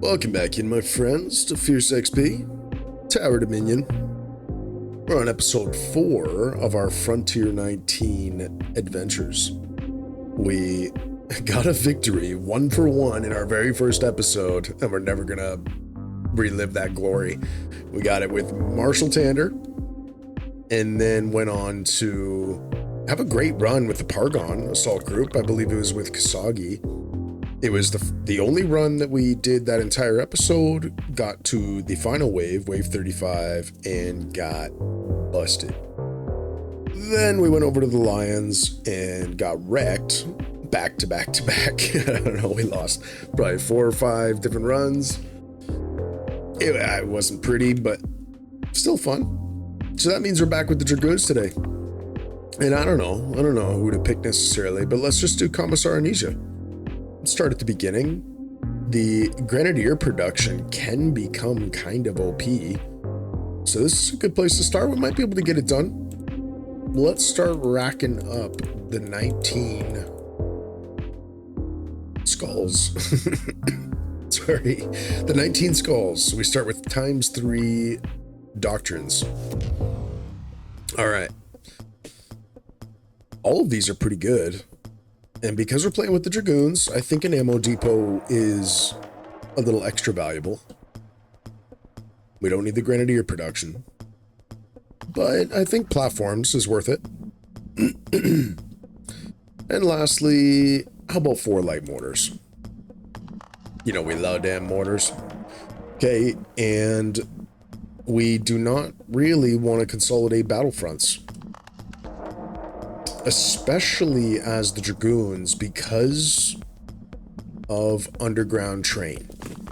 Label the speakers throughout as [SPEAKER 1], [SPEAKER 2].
[SPEAKER 1] Welcome back in, my friends, to Fierce XP, Tower Dominion. We're on episode 4 of our Frontier 19 adventures. We got a victory, 1 for 1 in our very first episode, and we're never gonna relive that glory. We got it with Marshal Tander, and then went on to have a great run with the Pargon Assault Group. I believe it was with Kasagi. It was the only run that we did that entire episode, got to the final wave, wave 35, and got busted. Then we went over to the Lions and got wrecked back to back to back. I don't know, we lost probably 4 or 5 different runs. It wasn't pretty, but still fun. So that means we're back with the Dragoons today. And I don't know who to pick necessarily, but let's just do Commissar Amnesia. Let's start at the beginning. The Grenadier production can become kind of OP. So this is a good place to start. We might be able to get it done. Let's start racking up the 19 skulls. Sorry, the 19 skulls. So we start with ×3 doctrines. All right. All of these are pretty good. And because we're playing with the Dragoons, I think an ammo depot is a little extra valuable. We don't need the Grenadier production. But I think platforms is worth it. And lastly, how about 4 light mortars? You know, we love damn mortars. Okay, and we do not really want to consolidate battlefronts. Especially as the Dragoons, because of underground train.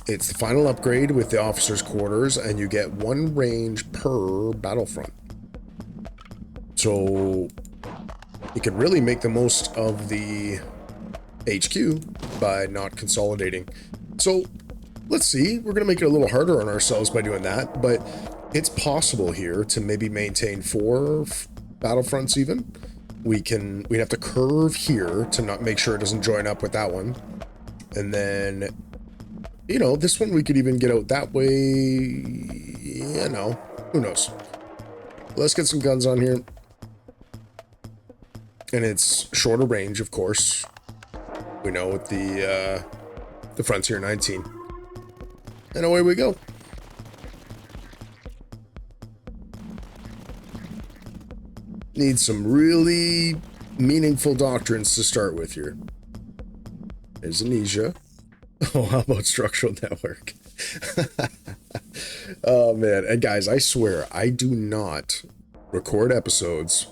[SPEAKER 1] It's the final upgrade with the officers' quarters, and you get 1 range per battlefront. So you can really make the most of the HQ by not consolidating. So let's see, we're gonna make it a little harder on ourselves by doing that, but it's possible here to maybe maintain 4 battlefronts even. We'd have to curve here to not make sure it doesn't join up with that one. And then, you know, this one we could even get out that way. You know, who knows? Let's get some guns on here. And it's shorter range, of course. We know with the Frontier 19. And away we go. Need some really meaningful doctrines to start with here. There's Amnesia. Oh, how about Structural Network? Oh man, and guys, I swear I do not record episodes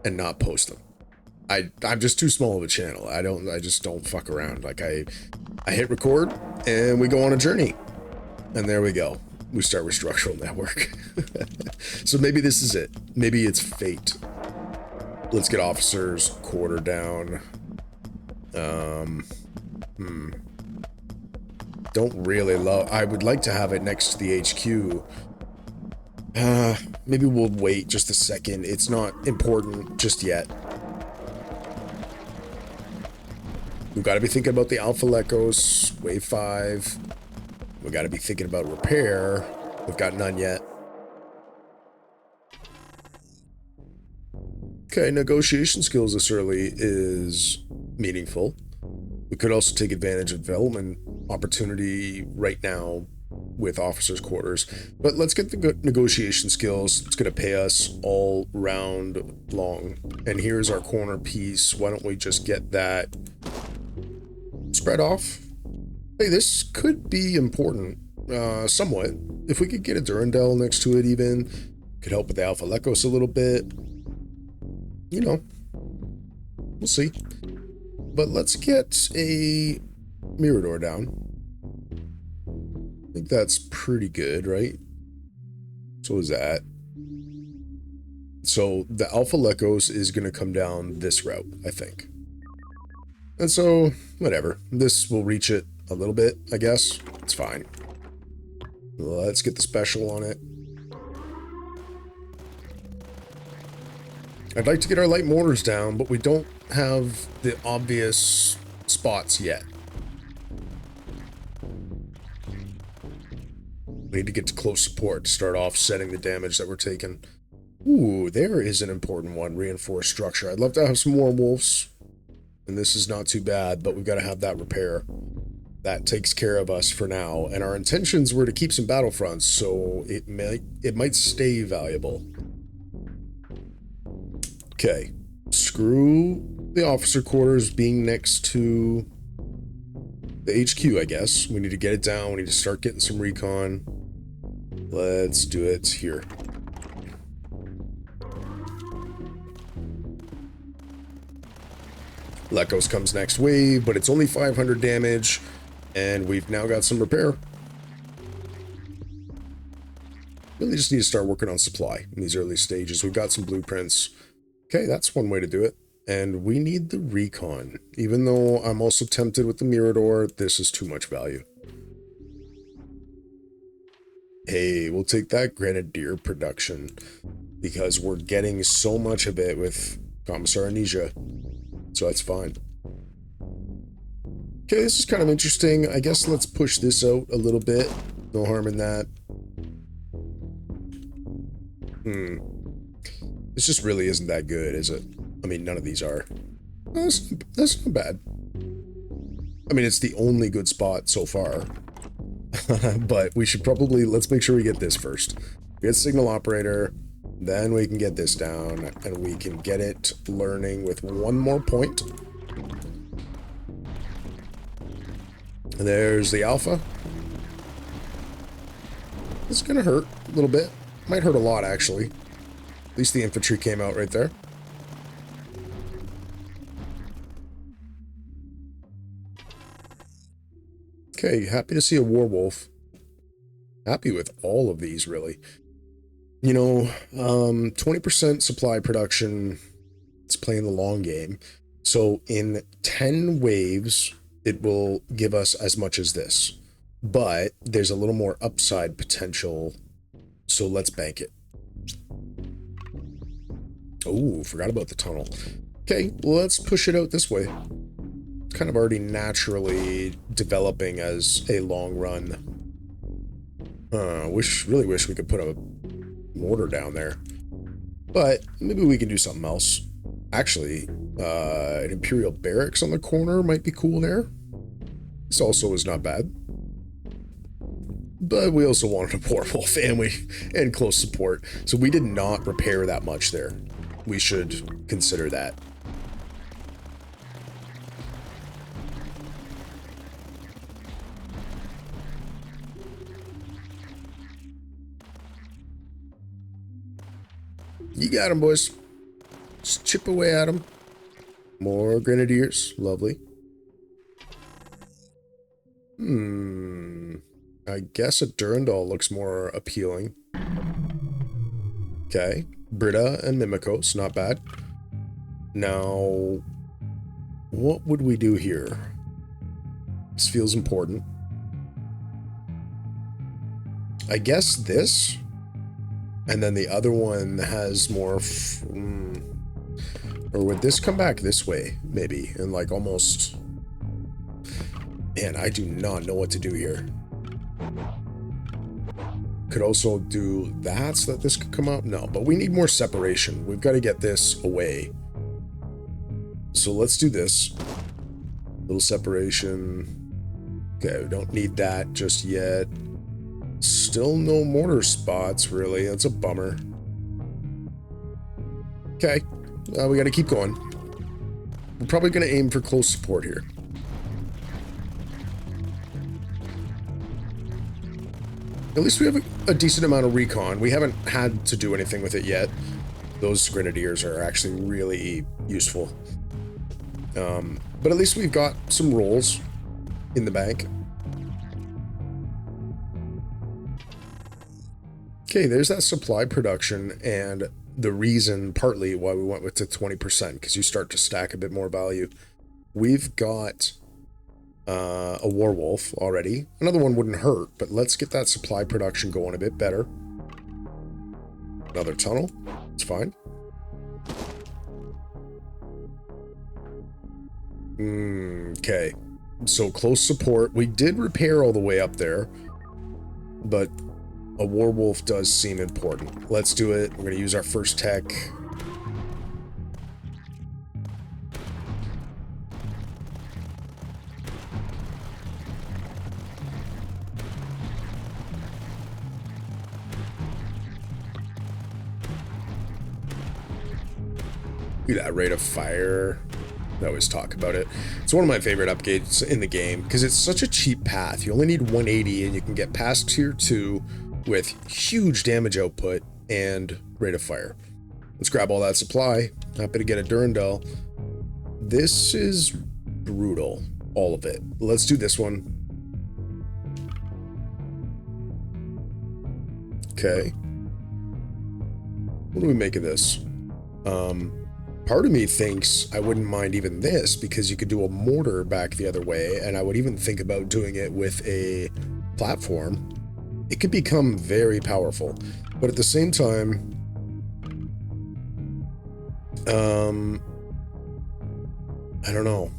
[SPEAKER 1] and not post them. I'm just too small of a channel. I just don't fuck around. Like I hit record and we go on a journey. And there we go. We start with Structural Network. So maybe this is it. Maybe it's fate. Let's get officers quarter down. Don't really love. I would like to have it next to the HQ. Maybe we'll wait just a second. It's not important just yet. We've got to be thinking about the Alpha Lecos, Wave 5. We've got to be thinking about repair. We've got none yet. Okay, negotiation skills this early is meaningful. We could also take advantage of development opportunity right now with officers' quarters. But let's get the negotiation skills. It's going to pay us all round long. And here's our corner piece. Why don't we just get that spread off? Hey, this could be important, somewhat. If we could get a Durandal next to it even, could help with the Alpha Lecos a little bit. You know, we'll see. But let's get a Mirador down. I think that's pretty good, right? So is that. So the Alpha Lecos is going to come down this route, I think. And so, whatever. This will reach it a little bit, I guess. It's fine. Let's get the special on it. I'd like to get our light mortars down, but we don't have the obvious spots yet. We need to get to close support to start offsetting the damage that we're taking. Ooh, there is an important one. Reinforced structure. I'd love to have some more wolves. And this is not too bad, but we've got to have that repair. That takes care of us for now. And our intentions were to keep some battlefronts, so it might stay valuable. Okay. Screw the officer quarters being next to the HQ, I guess. We need to get it down. We need to start getting some recon. Let's do it here. Lekos comes next wave, but it's only 500 damage, and we've now got some repair. Really just need to start working on supply in these early stages. We've got some blueprints. Okay, that's one way to do it. And we need the recon. Even though I'm also tempted with the Mirador, this is too much value. Hey, we'll take that Grenadier production, because we're getting so much of it with Commissar Amnesia. So that's fine. Okay, this is kind of interesting. I guess let's push this out a little bit. No harm in that. This just really isn't that good, is it? I mean, none of these are. That's not bad. I mean, it's the only good spot so far. But we should probably, let's make sure we get this first. Get signal operator, then we can get this down, and we can get it learning with one more point. And there's the alpha. It's gonna hurt a little bit. Might hurt a lot, actually. At least the infantry came out right there. Okay, happy to see a werewolf. Happy with all of these, really. You know, 20% supply production, it's playing the long game. So in 10 waves, it will give us as much as this. But there's a little more upside potential, so let's bank it. Oh, forgot about the tunnel. Okay, well, let's push it out this way. It's kind of already naturally developing as a long run. Really wish we could put a mortar down there. But maybe we can do something else. Actually, an Imperial Barracks on the corner might be cool there. This also is not bad. But we also wanted a werewolf and close support. So we did not repair that much there. We should consider that. You got him, boys. Just chip away at him. More grenadiers. Lovely. I guess a Durandal looks more appealing. Okay. Britta and Mimikos. Not bad. Now, what would we do here? This feels important. I guess this. And then the other one has more... or would this come back this way, maybe? And like almost... Man, I do not know what to do here. Could also do that so that this could come up. No, but we need more separation. We've got to get this away. So let's do this. Little separation. Okay, we don't need that just yet. Still no mortar spots, really. That's a bummer. Okay, we got to keep going. We're probably going to aim for close support here. At least we have a decent amount of recon. We haven't had to do anything with it yet. Those grenadiers are actually really useful. But at least we've got some rolls in the bank. Okay, there's that supply production, and the reason partly why we went with the 20%, because you start to stack a bit more value. We've got a werewolf already. Another one wouldn't hurt, but let's get that supply production going a bit better. Another tunnel. It's fine. Okay. So close support. We did repair all the way up there, but a werewolf does seem important. Let's do it. We're going to use our first tech. Look at that rate of fire. I always talk about it. It's one of my favorite upgrades in the game because it's such a cheap path. You only need 180 and you can get past tier 2 with huge damage output and rate of fire. Let's grab all that supply. Happy to get a Durandal. This is brutal, all of it. Let's do this one. Okay. What do we make of this? Part of me thinks I wouldn't mind even this because you could do a mortar back the other way, and I would even think about doing it with a platform. It could become very powerful, but at the same time, I don't know.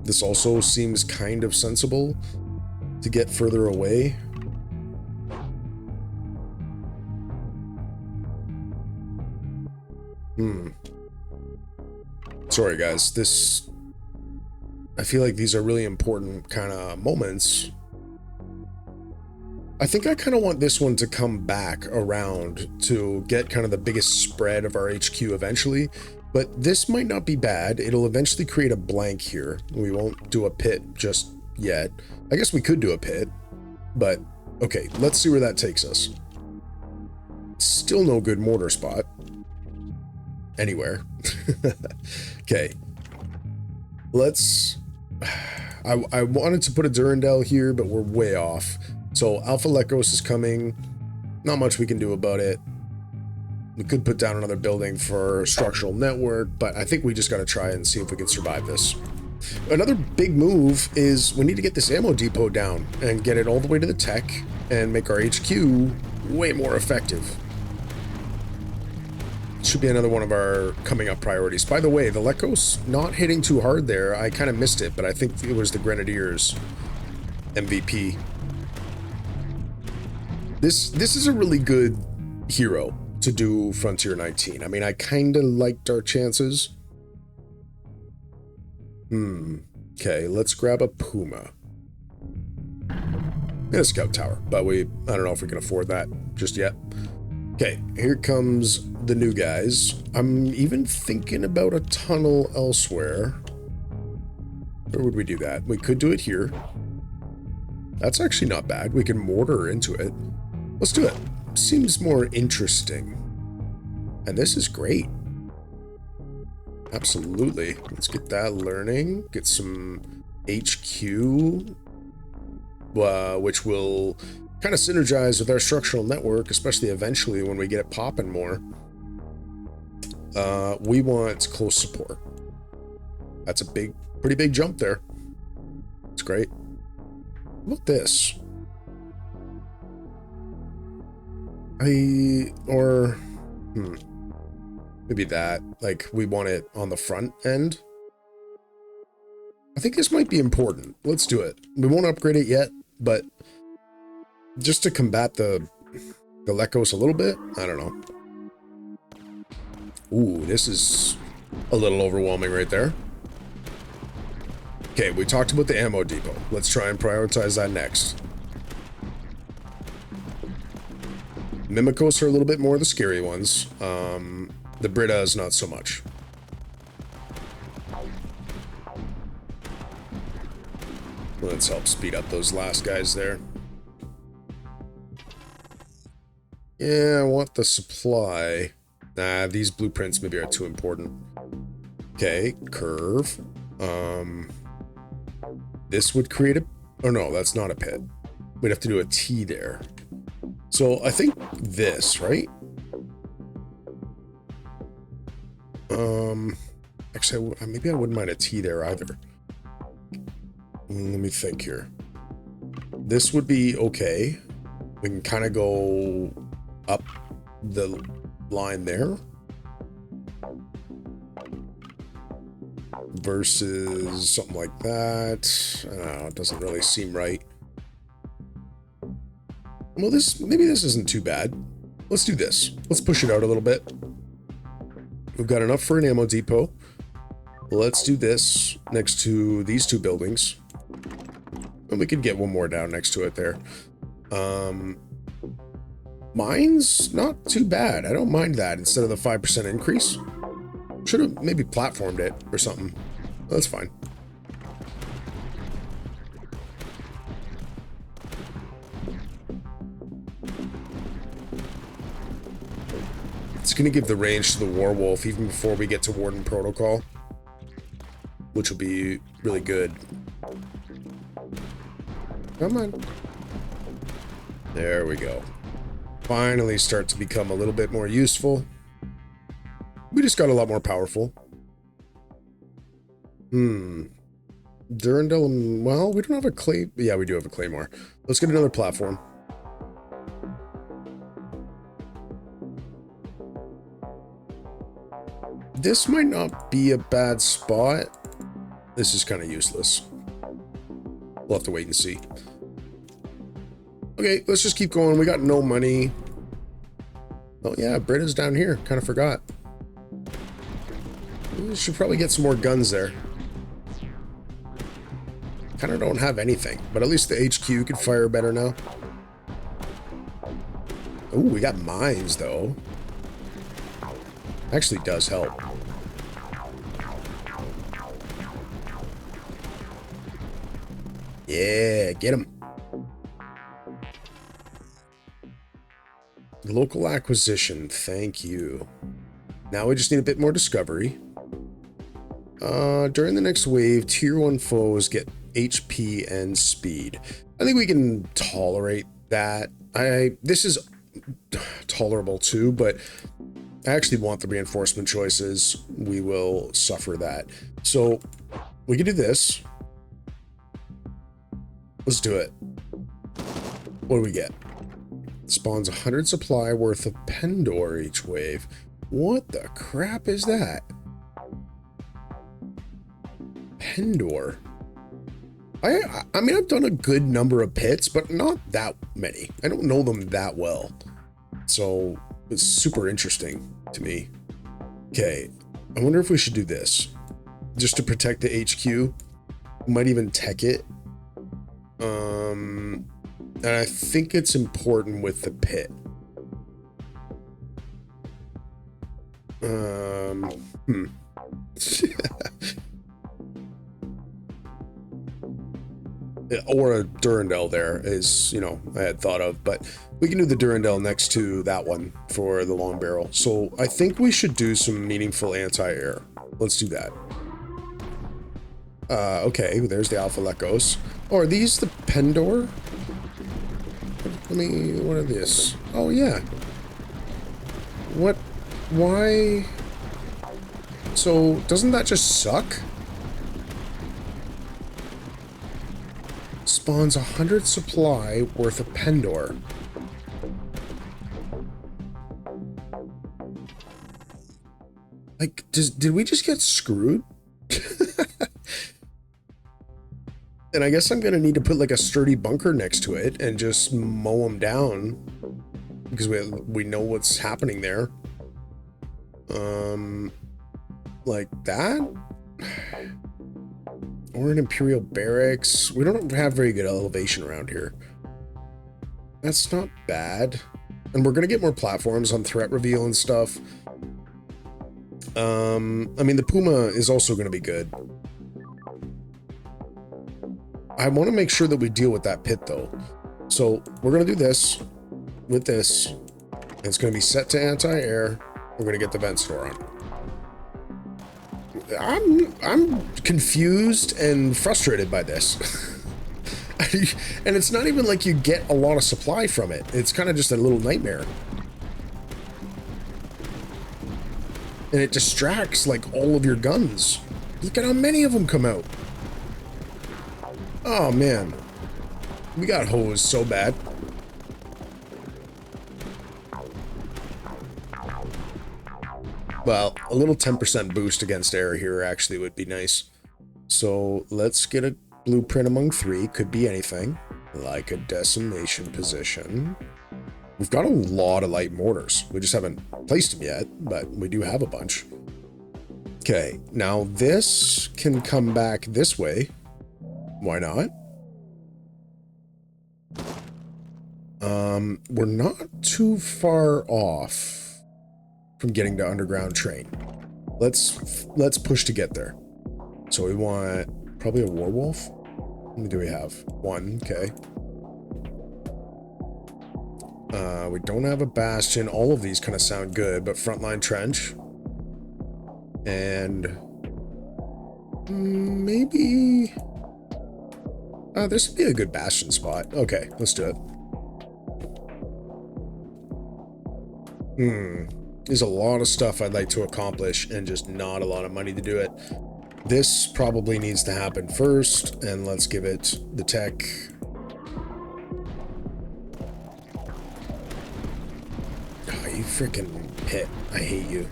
[SPEAKER 1] This also seems kind of sensible to get further away. Sorry guys, I feel like these are really important kind of moments. I think I kind of want this one to come back around to get kind of the biggest spread of our HQ eventually, but this might not be bad. It'll eventually create a blank here. We won't do a pit just yet. I guess we could do a pit, but okay, let's see where that takes us. Still no good mortar spot. Anywhere. Okay. Let's... I wanted to put a Durandal here, but we're way off. So Alpha Lekos is coming. Not much we can do about it. We could put down another building for structural network, but I think we just got to try and see if we can survive this. Another big move is we need to get this ammo depot down and get it all the way to the tech and make our HQ way more effective. Should be another one of our coming up priorities. By the way, the Lekos not hitting too hard there. I kind of missed it, but I think it was the Grenadiers MVP. This is a really good hero to do Frontier 19. I mean, I kind of liked our chances. Okay, let's grab a Puma. And a Scout Tower, but I don't know if we can afford that just yet. Okay, here comes the new guys. I'm even thinking about a tunnel elsewhere. Where would we do that? We could do it here. That's actually not bad. We can mortar into it. Let's do it. Seems more interesting. And this is great. Absolutely. Let's get that learning. Get some HQ, which will kind of synergize with our structural network, especially eventually when we get it popping more. We want close support. That's a pretty big jump there. It's great. What about this? Maybe that. Like, we want it on the front end. I think this might be important. Let's do it. We won't upgrade it yet, but just to combat the Lekos a little bit. I don't know. Ooh, this is a little overwhelming right there. Okay, we talked about the ammo depot. Let's try and prioritize that next. Mimikos are a little bit more the scary ones. The Brita is not so much. Let's help speed up those last guys there. Yeah, I want the supply. Nah, these blueprints maybe are too important. Okay, curve. This would create a... Oh no, that's not a pit. We'd have to do a T there. So I think this, right? Actually, maybe I wouldn't mind a T there either. Let me think here. This would be okay. We can kind of go up the line there. Versus something like that. It doesn't really seem right. Well, maybe this isn't too bad. Let's do this. Let's push it out a little bit. We've got enough for an ammo depot. Let's do this next to these two buildings. And we could get one more down next to it there. Mine's not too bad. I don't mind that instead of the 5% increase. Should have maybe platformed it or something. That's fine. It's going to give the range to the Warwolf even before we get to Warden Protocol, which will be really good. Come on. There we go. Finally start to become a little bit more useful. We just got a lot more powerful. Durandal, well, we don't have a clay. Yeah, we do have a claymore. Let's get another platform. This might not be a bad spot. This is kind of useless. We'll have to wait and see. Okay, let's just keep going. We got no money. Oh yeah, Britta's down here. Kind of forgot. We should probably get some more guns there. Kind of don't have anything, but at least the HQ can fire better now. Oh, we got mines though. Actually does help. Yeah, get him. Local acquisition, thank you. Now we just need a bit more discovery. During the next wave, tier 1 foes get HP and speed. I think we can tolerate that. This is tolerable too, but I actually want the reinforcement choices. We will suffer that. So we can do this. Let's do it. What do we get? Spawns 100 supply worth of Pendor each wave. What the crap is that? Pendor. I mean, I've done a good number of pits, but not that many. I don't know them that well. So it's super interesting to me. Okay, I wonder if we should do this. Just to protect the HQ. Might even tech it. And I think it's important with the pit. Or a Durandal there is, you know, I had thought of, but we can do the Durandal next to that one for the long barrel. So I think we should do some meaningful anti-air. Let's do that. Okay, there's the Alpha Lecos. Oh, are these the Pendor? Let me, what are this? Oh, yeah. What? Why? So, doesn't that just suck? Spawns 100 supply worth of Pendor. Like, did we just get screwed? And I guess I'm gonna need to put like a sturdy bunker next to it and just mow them down because we know what's happening there. Like that, or an Imperial barracks. We don't have very good elevation around here. That's not bad, and we're gonna get more platforms on threat reveal and stuff. I mean, the Puma is also gonna be good. I want to make sure that we deal with that pit though. So we're going to do this with this. And it's going to be set to anti-air. We're going to get the vent store on. I'm confused and frustrated by this. And it's not even like you get a lot of supply from it. It's kind of just a little nightmare. And it distracts like all of your guns. Look at how many of them come out. Oh man, we got hosed so bad. Well, a little 10% boost against air here actually would be nice. So let's get a blueprint among 3. Could be anything. Like a decimation position. We've got a lot of light mortars. We just haven't placed them yet, but we do have a bunch. Okay, now this can come back this way. Why not? We're not too far off from getting to underground train. Let's push to get there. So we want probably a werewolf. How many do we have? One, okay. We don't have a bastion. All of these kind of sound good, but frontline trench. And maybe this would be a good bastion spot. Okay, let's do it. There's a lot of stuff I'd like to accomplish and just not a lot of money to do it. This probably needs to happen first, and let's give it the tech. Oh, you freaking pit. I hate you.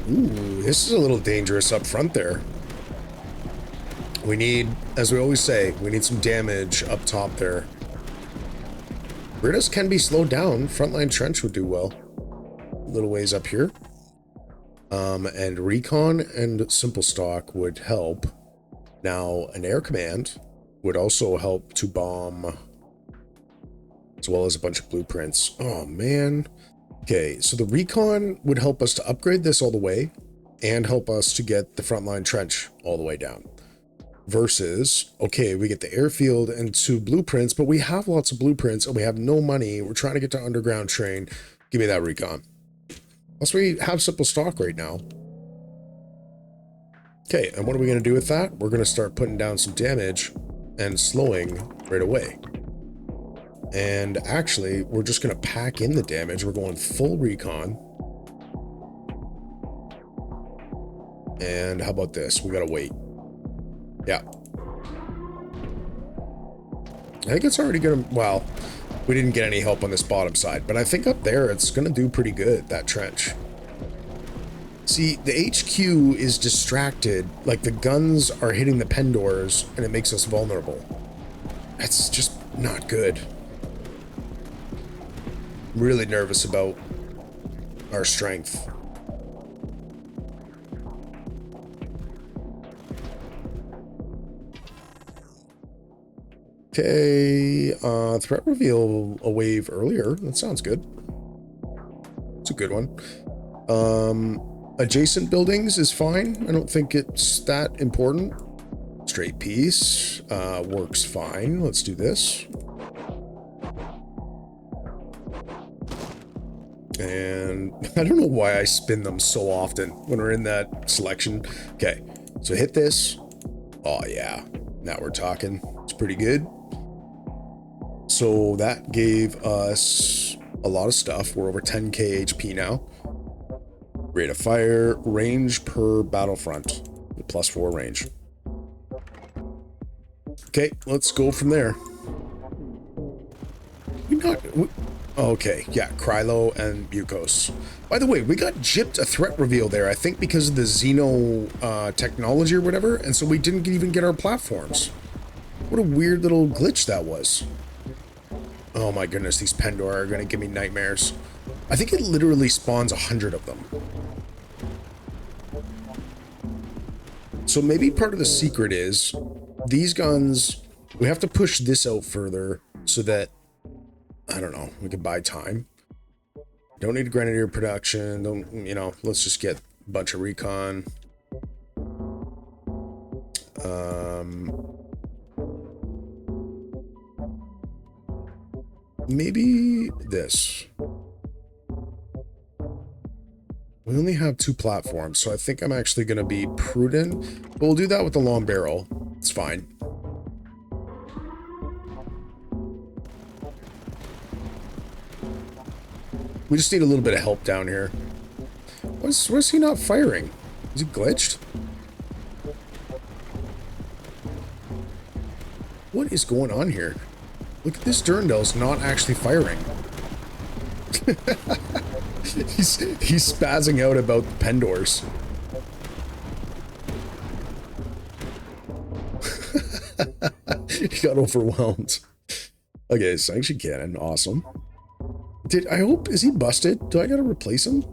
[SPEAKER 1] Ooh, this is a little dangerous up front there. We need, as we always say, we need some damage up top there. Britas can be slowed down. Frontline trench would do well. A little ways up here. And recon and simple stock would help. Now, an air command would also help to bomb, as well as a bunch of blueprints. Oh, man. Okay, so the recon would help us to upgrade this all the way and help us to get the frontline trench all the way down. Versus, okay, we get the airfield and 2 blueprints, but we have lots of blueprints and we have no money. We're trying to get to underground train. Give me that recon. Plus we have simple stock right now. Okay, and what are we going to do with that? We're going to start putting down some damage and slowing right away. And actually, we're just going to pack in the damage. We're going full recon. And how about this? We got to wait. Yeah. I think it's already gonna, well, we didn't get any help on this bottom side, but I think up there it's gonna do pretty good, that trench. See, the HQ is distracted, like the guns are hitting the pen doors and it makes us vulnerable. That's just not good. I'm really nervous about our strength. Okay, threat reveal a wave earlier. That sounds good. It's a good one. Adjacent buildings is fine. I don't think it's that important. Straight piece works fine. Let's do this. And I don't know why I spin them so often when we're in that selection. Okay, so hit this. Oh yeah, now we're talking. It's pretty good. So that gave us a lot of stuff. We're over 10k HP now. Rate of fire, range per battlefront, +4 range. Okay, let's go from there. Okay, yeah, Krylo and Bukos. By the way, we got gypped a threat reveal there, I think because of the Xeno technology or whatever, and so we didn't even get our platforms. What a weird little glitch that was. Oh my goodness, these Pendor are gonna give me nightmares. I think it literally spawns 100 of them. So maybe part of the secret is these guns, we have to push this out further so that, I don't know, we can buy time. Don't need grenadier production, don't, you know, let's just get a bunch of recon. Maybe this. We only have 2 platforms, so I think I'm actually going to be prudent. But we'll do that with the long barrel. It's fine. We just need a little bit of help down here. What's he not firing? Is he glitched? What is going on here? Look at this Durandal's not actually firing. he's spazzing out about the Pendors. He got overwhelmed. Okay, sanction cannon, awesome. Is he busted? Do I gotta replace him?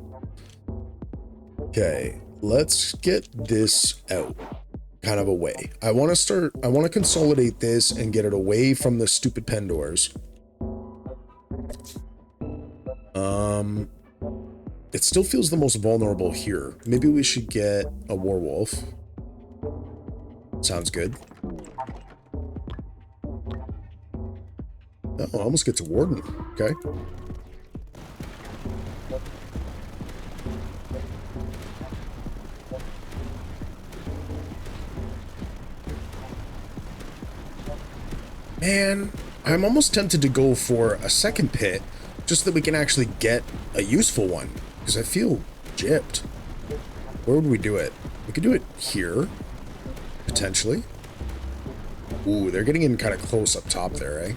[SPEAKER 1] Okay, let's get this out. Kind of away. I want to consolidate this and get it away from the stupid pen doors. It still feels the most vulnerable here. Maybe we should get a werewolf. Sounds good. Oh, I almost get to warden. Okay. Man, I'm almost tempted to go for a second pit just so that we can actually get a useful one, because I feel gypped. Where would we do it? We could do it here, potentially. Ooh, they're getting in kind of close up top there, eh?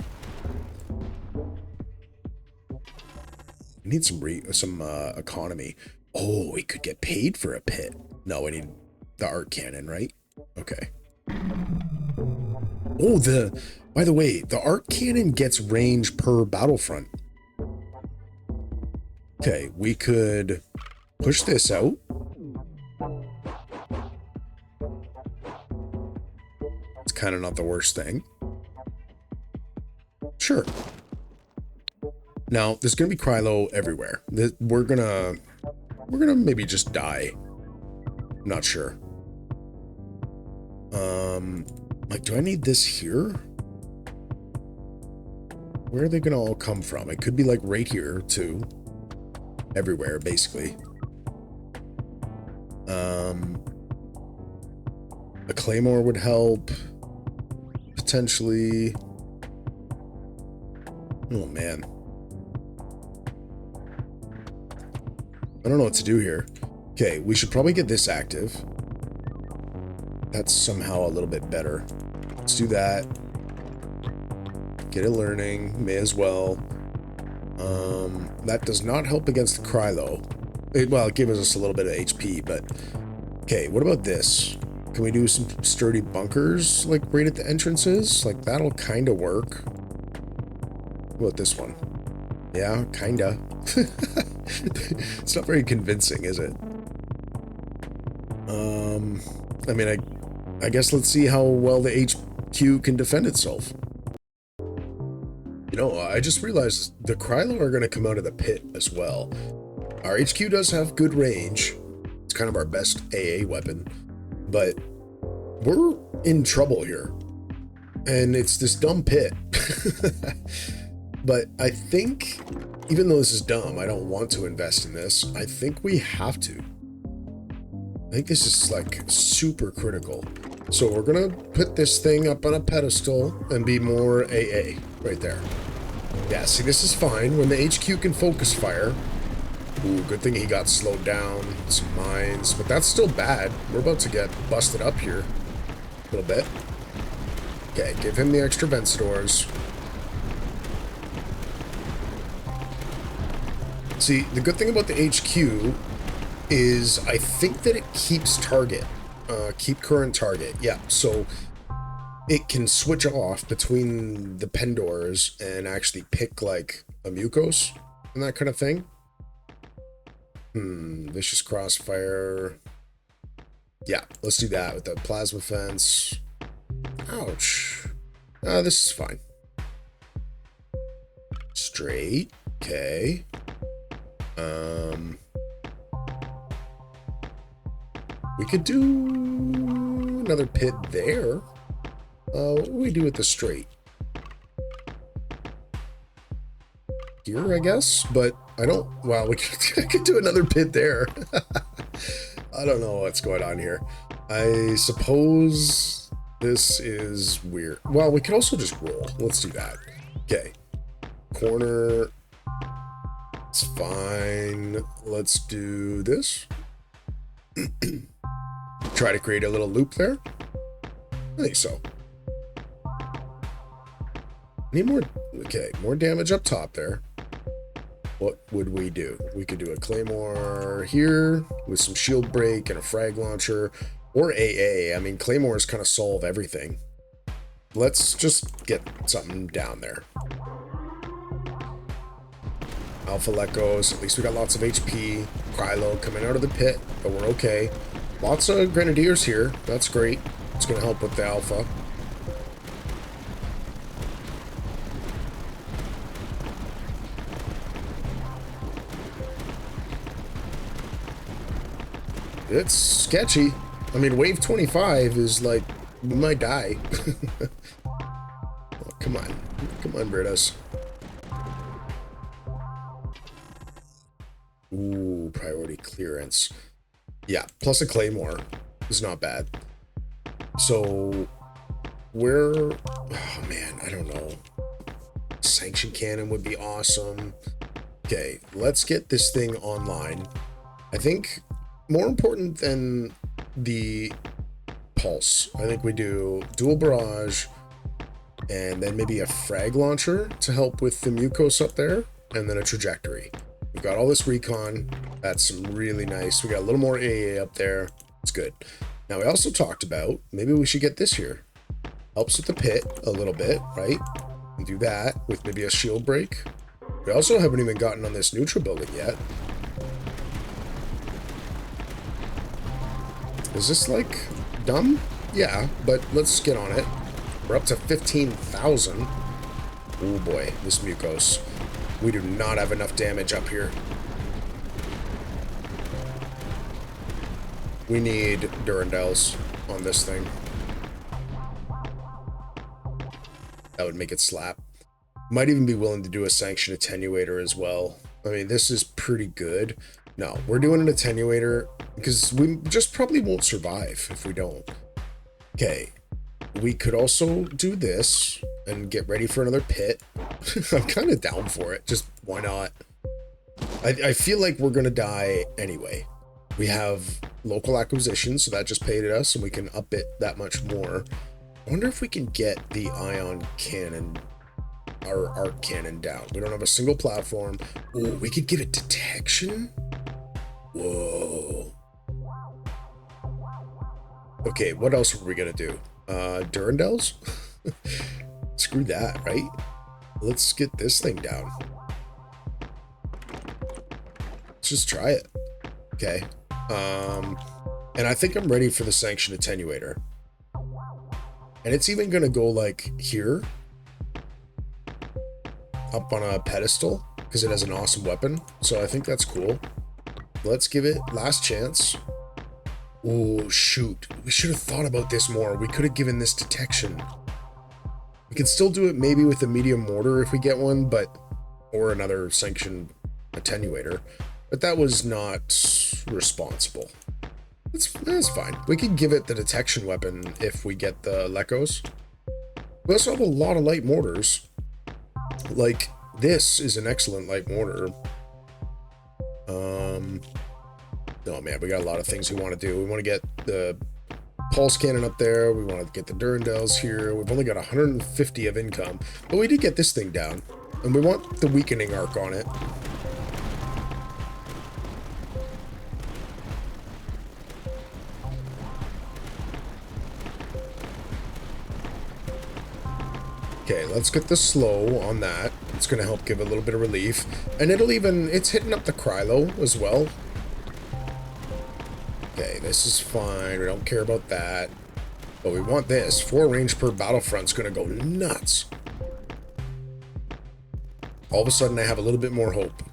[SPEAKER 1] We need some economy. Oh, we could get paid for a pit. No, we need the art cannon, right? Okay. Oh, by the way, the art cannon gets range per battlefront. Okay, we could push this out. It's kind of not the worst thing. Sure. Now, there's gonna be Krylo everywhere. We're gonna maybe just die. I'm not sure. Like, do I need this here? Where are they gonna all come from? It could be like right here too. Everywhere, basically. A claymore would help. Potentially. Oh man. I don't know what to do here. Okay, we should probably get this active. That's somehow a little bit better. Let's do that. Get it learning, may as well. That does not help against the Krylo. Well, it gave us a little bit of HP, but... Okay, what about this? Can we do some sturdy bunkers, like, right at the entrances? Like, that'll kind of work. What about this one? Yeah, kinda. It's not very convincing, is it? I mean, I guess let's see how well the HQ can defend itself. You know, I just realized the Krylo are going to come out of the pit as well. Our HQ does have good range. It's kind of our best AA weapon. But we're in trouble here. And it's this dumb pit. But I think, even though this is dumb, I don't want to invest in this. I think we have to. I think this is like super critical. So we're gonna put this thing up on a pedestal and be more AA right there. Yeah, see, this is fine. When the HQ can focus fire. Ooh, good thing he got slowed down. Some mines, but that's still bad. We're about to get busted up here a little bit. Okay, give him the extra Vencedors. See, the good thing about the HQ is I think that it keeps target. Keep current target. Yeah, so it can switch off between the pen doors and actually pick like a Mucos and that kind of thing. Vicious crossfire. Yeah, let's do that with the plasma fence. Ouch. This is fine. Straight. Okay. We could do another pit there. What do we do with the straight? Here, I guess, but I don't, well, I could do another pit there. I don't know what's going on here. I suppose this is weird. Well, we could also just roll. Let's do that. Okay. Corner. It's fine. Let's do this. Try to create a little loop there. I think so. Need more. Okay, more damage up top there. What would we do? We could do a claymore here with some shield break and a frag launcher, or AA. I mean, claymores kind of solve everything. Let's just get something down there. Alpha Lekos, at least we got lots of HP. Krylo coming out of the pit, but we're okay. Lots of Grenadiers here. That's great. It's going to help with the Alpha. It's sketchy. I mean, wave 25 is like, we might die. Oh, come on. Come on, Britus. Ooh, priority clearance. Yeah, plus a Claymore is not bad. So, where... Oh, man, I don't know. Sanction Cannon would be awesome. Okay, let's get this thing online. I think more important than the pulse, I think we do dual barrage and then maybe a frag launcher to help with the mucos up there, and then a trajectory. We've got all this recon. That's really nice. We got a little more AA up there. It's good. Now, we also talked about maybe we should get this here. Helps with the pit a little bit, right? And do that with maybe a shield break. We also haven't even gotten on this neutral building yet. Is this like dumb? Yeah, but let's get on it. We're up to 15,000. Oh boy, this mucos. We do not have enough damage up here. We need Durandals on this thing. That would make it slap. Might even be willing to do a sanction attenuator as well. I mean, this is pretty good. No, we're doing an attenuator because we just probably won't survive if we don't. Okay. We could also do this and get ready for another pit. I'm kind of down for it. Just why not? I feel like we're going to die anyway. We have local acquisition, so that just paid us and we can up it that much more. I wonder if we can get the ion cannon, our arc cannon down. We don't have a single platform. Oh, we could give it detection? Whoa. Okay, what else are we going to do? Durandals? Screw that, right? Let's get this thing down. Let's just try it. Okay. And I think I'm ready for the sanction attenuator. And it's even gonna go like here. Up on a pedestal. Because it has an awesome weapon. So I think that's cool. Let's give it last chance. Oh, shoot. We should have thought about this more. We could have given this detection. We could still do it maybe with a medium mortar if we get one, but... Or another sanction attenuator. But that was not responsible. That's fine. We could give it the detection weapon if we get the Lekos. We also have a lot of light mortars. Like, this is an excellent light mortar. Oh man, we got a lot of things we want to do. We want to get the pulse cannon up there. We want to get the Durandals here. We've only got 150 of income, but we did get this thing down. And we want the weakening arc on it. Okay, let's get the slow on that. It's going to help give a little bit of relief. And it's hitting up the Krylo as well. Okay, this is fine. We don't care about that. But we want this. 4 range per battlefront's going to go nuts. All of a sudden, I have a little bit more hope.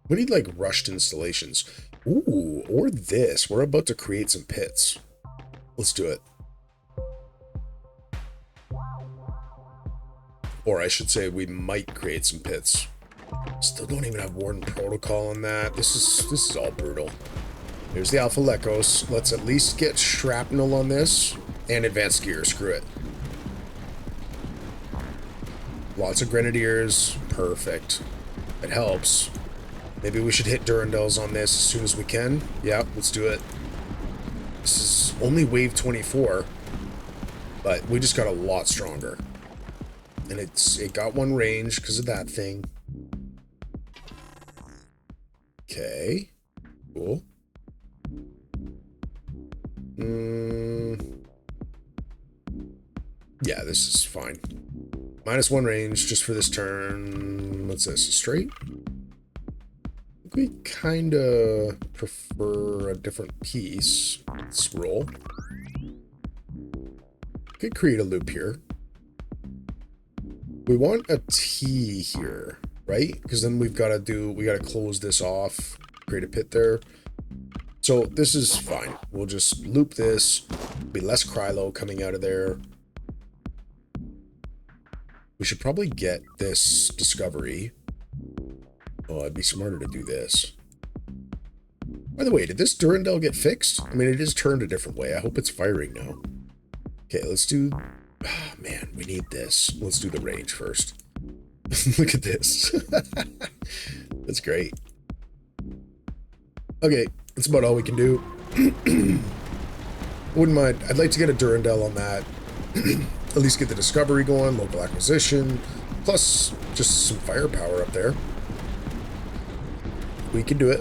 [SPEAKER 1] We need, like, rushed installations. Ooh, or this. We're about to create some pits. Let's do it. Or I should say, we might create some pits. Still don't even have Warden Protocol on that. This is all brutal. Here's the Alpha Lekos. Let's at least get shrapnel on this. And advanced gear. Screw it. Lots of Grenadiers. Perfect. It helps. Maybe we should hit Durandals on this as soon as we can. Yeah, let's do it. This is only wave 24. But we just got a lot stronger. And it got 1 range because of that thing. Okay. Cool. Yeah, this is fine. -1 range just for this turn. What's this? Straight? I think we kind of prefer a different piece. Let's roll. Could create a loop here. We want a T here, right? Because then we got to close this off, create a pit there. So this is fine. We'll just loop this. Be less Krylo coming out of there. We should probably get this discovery. Oh, it'd be smarter to do this. By the way, did this Durandal get fixed? I mean, it is turned a different way. I hope it's firing now. Okay, let's do... Oh, man, we need this. Let's do the range first. Look at this. That's great. Okay, that's about all we can do. Wouldn't mind. I'd like to get a Durandal on that. At least get the discovery going, local acquisition, plus just some firepower up there. We can do it.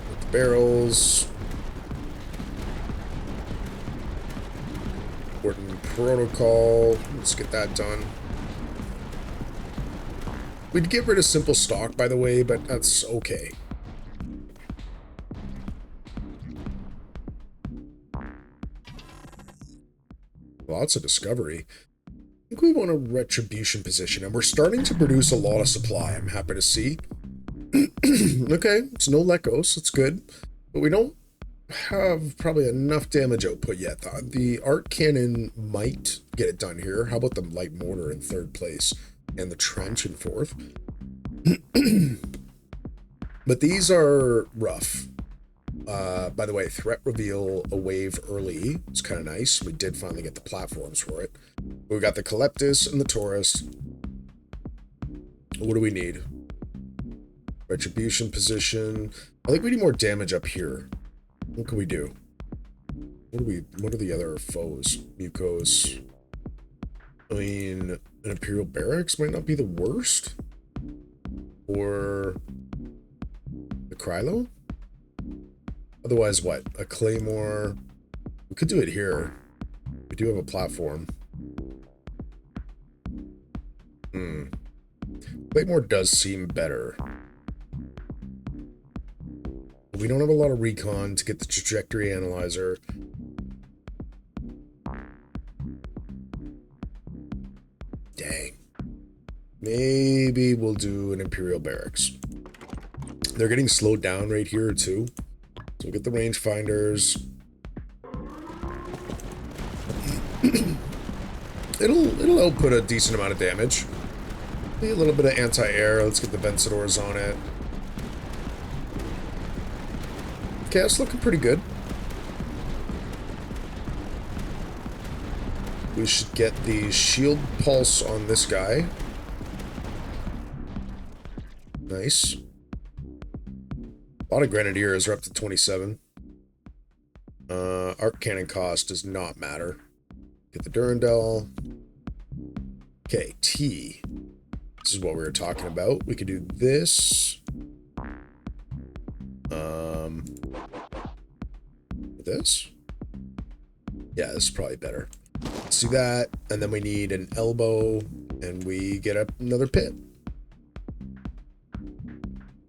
[SPEAKER 1] With the barrels. Important protocol. Let's get that done. We'd get rid of simple stock, by the way, but that's okay. Lots of discovery. I think we want a retribution position, and we're starting to produce a lot of supply, I'm happy to see. Okay, it's no Lekos, that's good. But we don't have probably enough damage output yet. The arc cannon might get it done here. How about the light mortar in 3rd place and the trench in 4th? But these are rough. By the way, threat reveal a wave early. It's kind of nice. We did finally get the platforms for it. We got the Calyptus and the Taurus. What do we need? Retribution position. I think we need more damage up here. What can we do? What are the other foes? Mucos. I mean, an Imperial Barracks might not be the worst. Or the Krylo? Otherwise, what? A Claymore. We could do it here. We do have a platform. Claymore does seem better. We don't have a lot of recon to get the trajectory analyzer. Dang. Maybe we'll do an Imperial Barracks. They're getting slowed down right here, too. So we'll get the rangefinders. It'll output a decent amount of damage. Maybe a little bit of anti-air. Let's get the Vencedors on it. Okay, that's looking pretty good. We should get the shield pulse on this guy. Nice. A lot of grenadiers are up to 27. Arc cannon cost does not matter. Get the Durandal. Okay, T. This is what we were talking about. We could do this. This? Yeah, this is probably better. Let's do that, and then we need an elbow, and we get up another pit.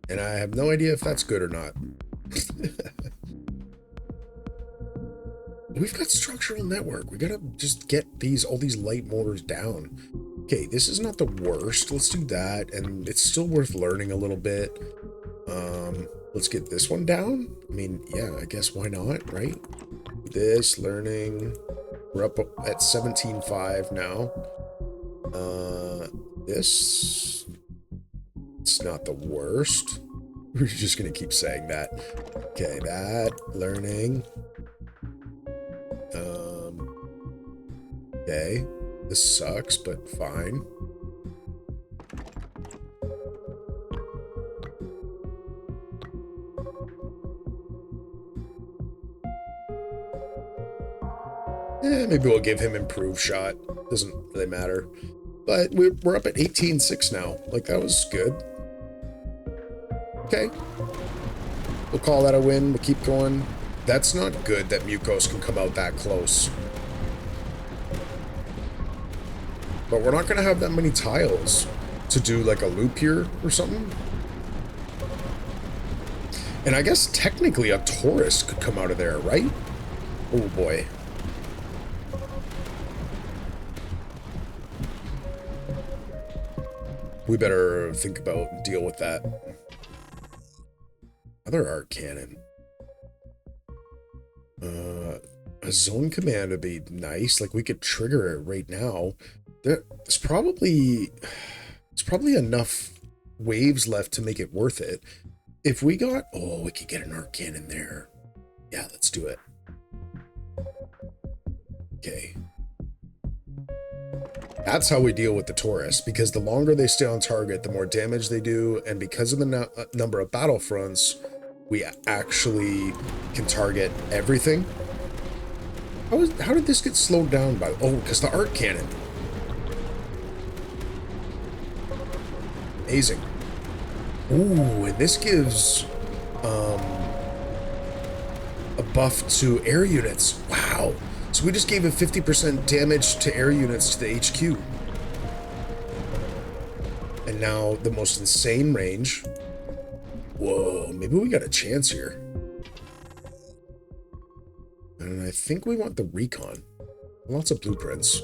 [SPEAKER 1] And I have no idea if that's good or not. We've got structural network. We gotta just get all these light mortars down. Okay, this is not the worst. Let's do that, and it's still worth learning a little bit. Let's get this one down. I mean, yeah, I guess why not, right? This, learning. We're up at 17.5 now. This, it's not the worst. We're just gonna keep saying that. Okay, that, learning. Okay, this sucks, but fine. Maybe we'll give him improved shot. Doesn't really matter. But we're up at 18.6 now. Like, that was good. Okay. We'll call that a win. We'll keep going. That's not good that Mucos can come out that close. But we're not going to have that many tiles to do like a loop here or something. And I guess technically a Taurus could come out of there, right? Oh boy. We better think about and deal with that. Another arc cannon. A zone command would be nice. Like we could trigger it right now. There's probably enough waves left to make it worth it. If we got, oh, we could get an arc cannon there. Yeah, let's do it. Okay. That's how we deal with the Taurus, because the longer they stay on target, the more damage they do, and because of the number of battlefronts, we actually can target everything. How did this get slowed down by? Oh, because the arc cannon. Amazing. Ooh, and this gives a buff to air units. Wow. So we just gave a 50% damage to air units to the HQ. And now the most insane range. Whoa, maybe we got a chance here. And I think we want the recon. Lots of blueprints.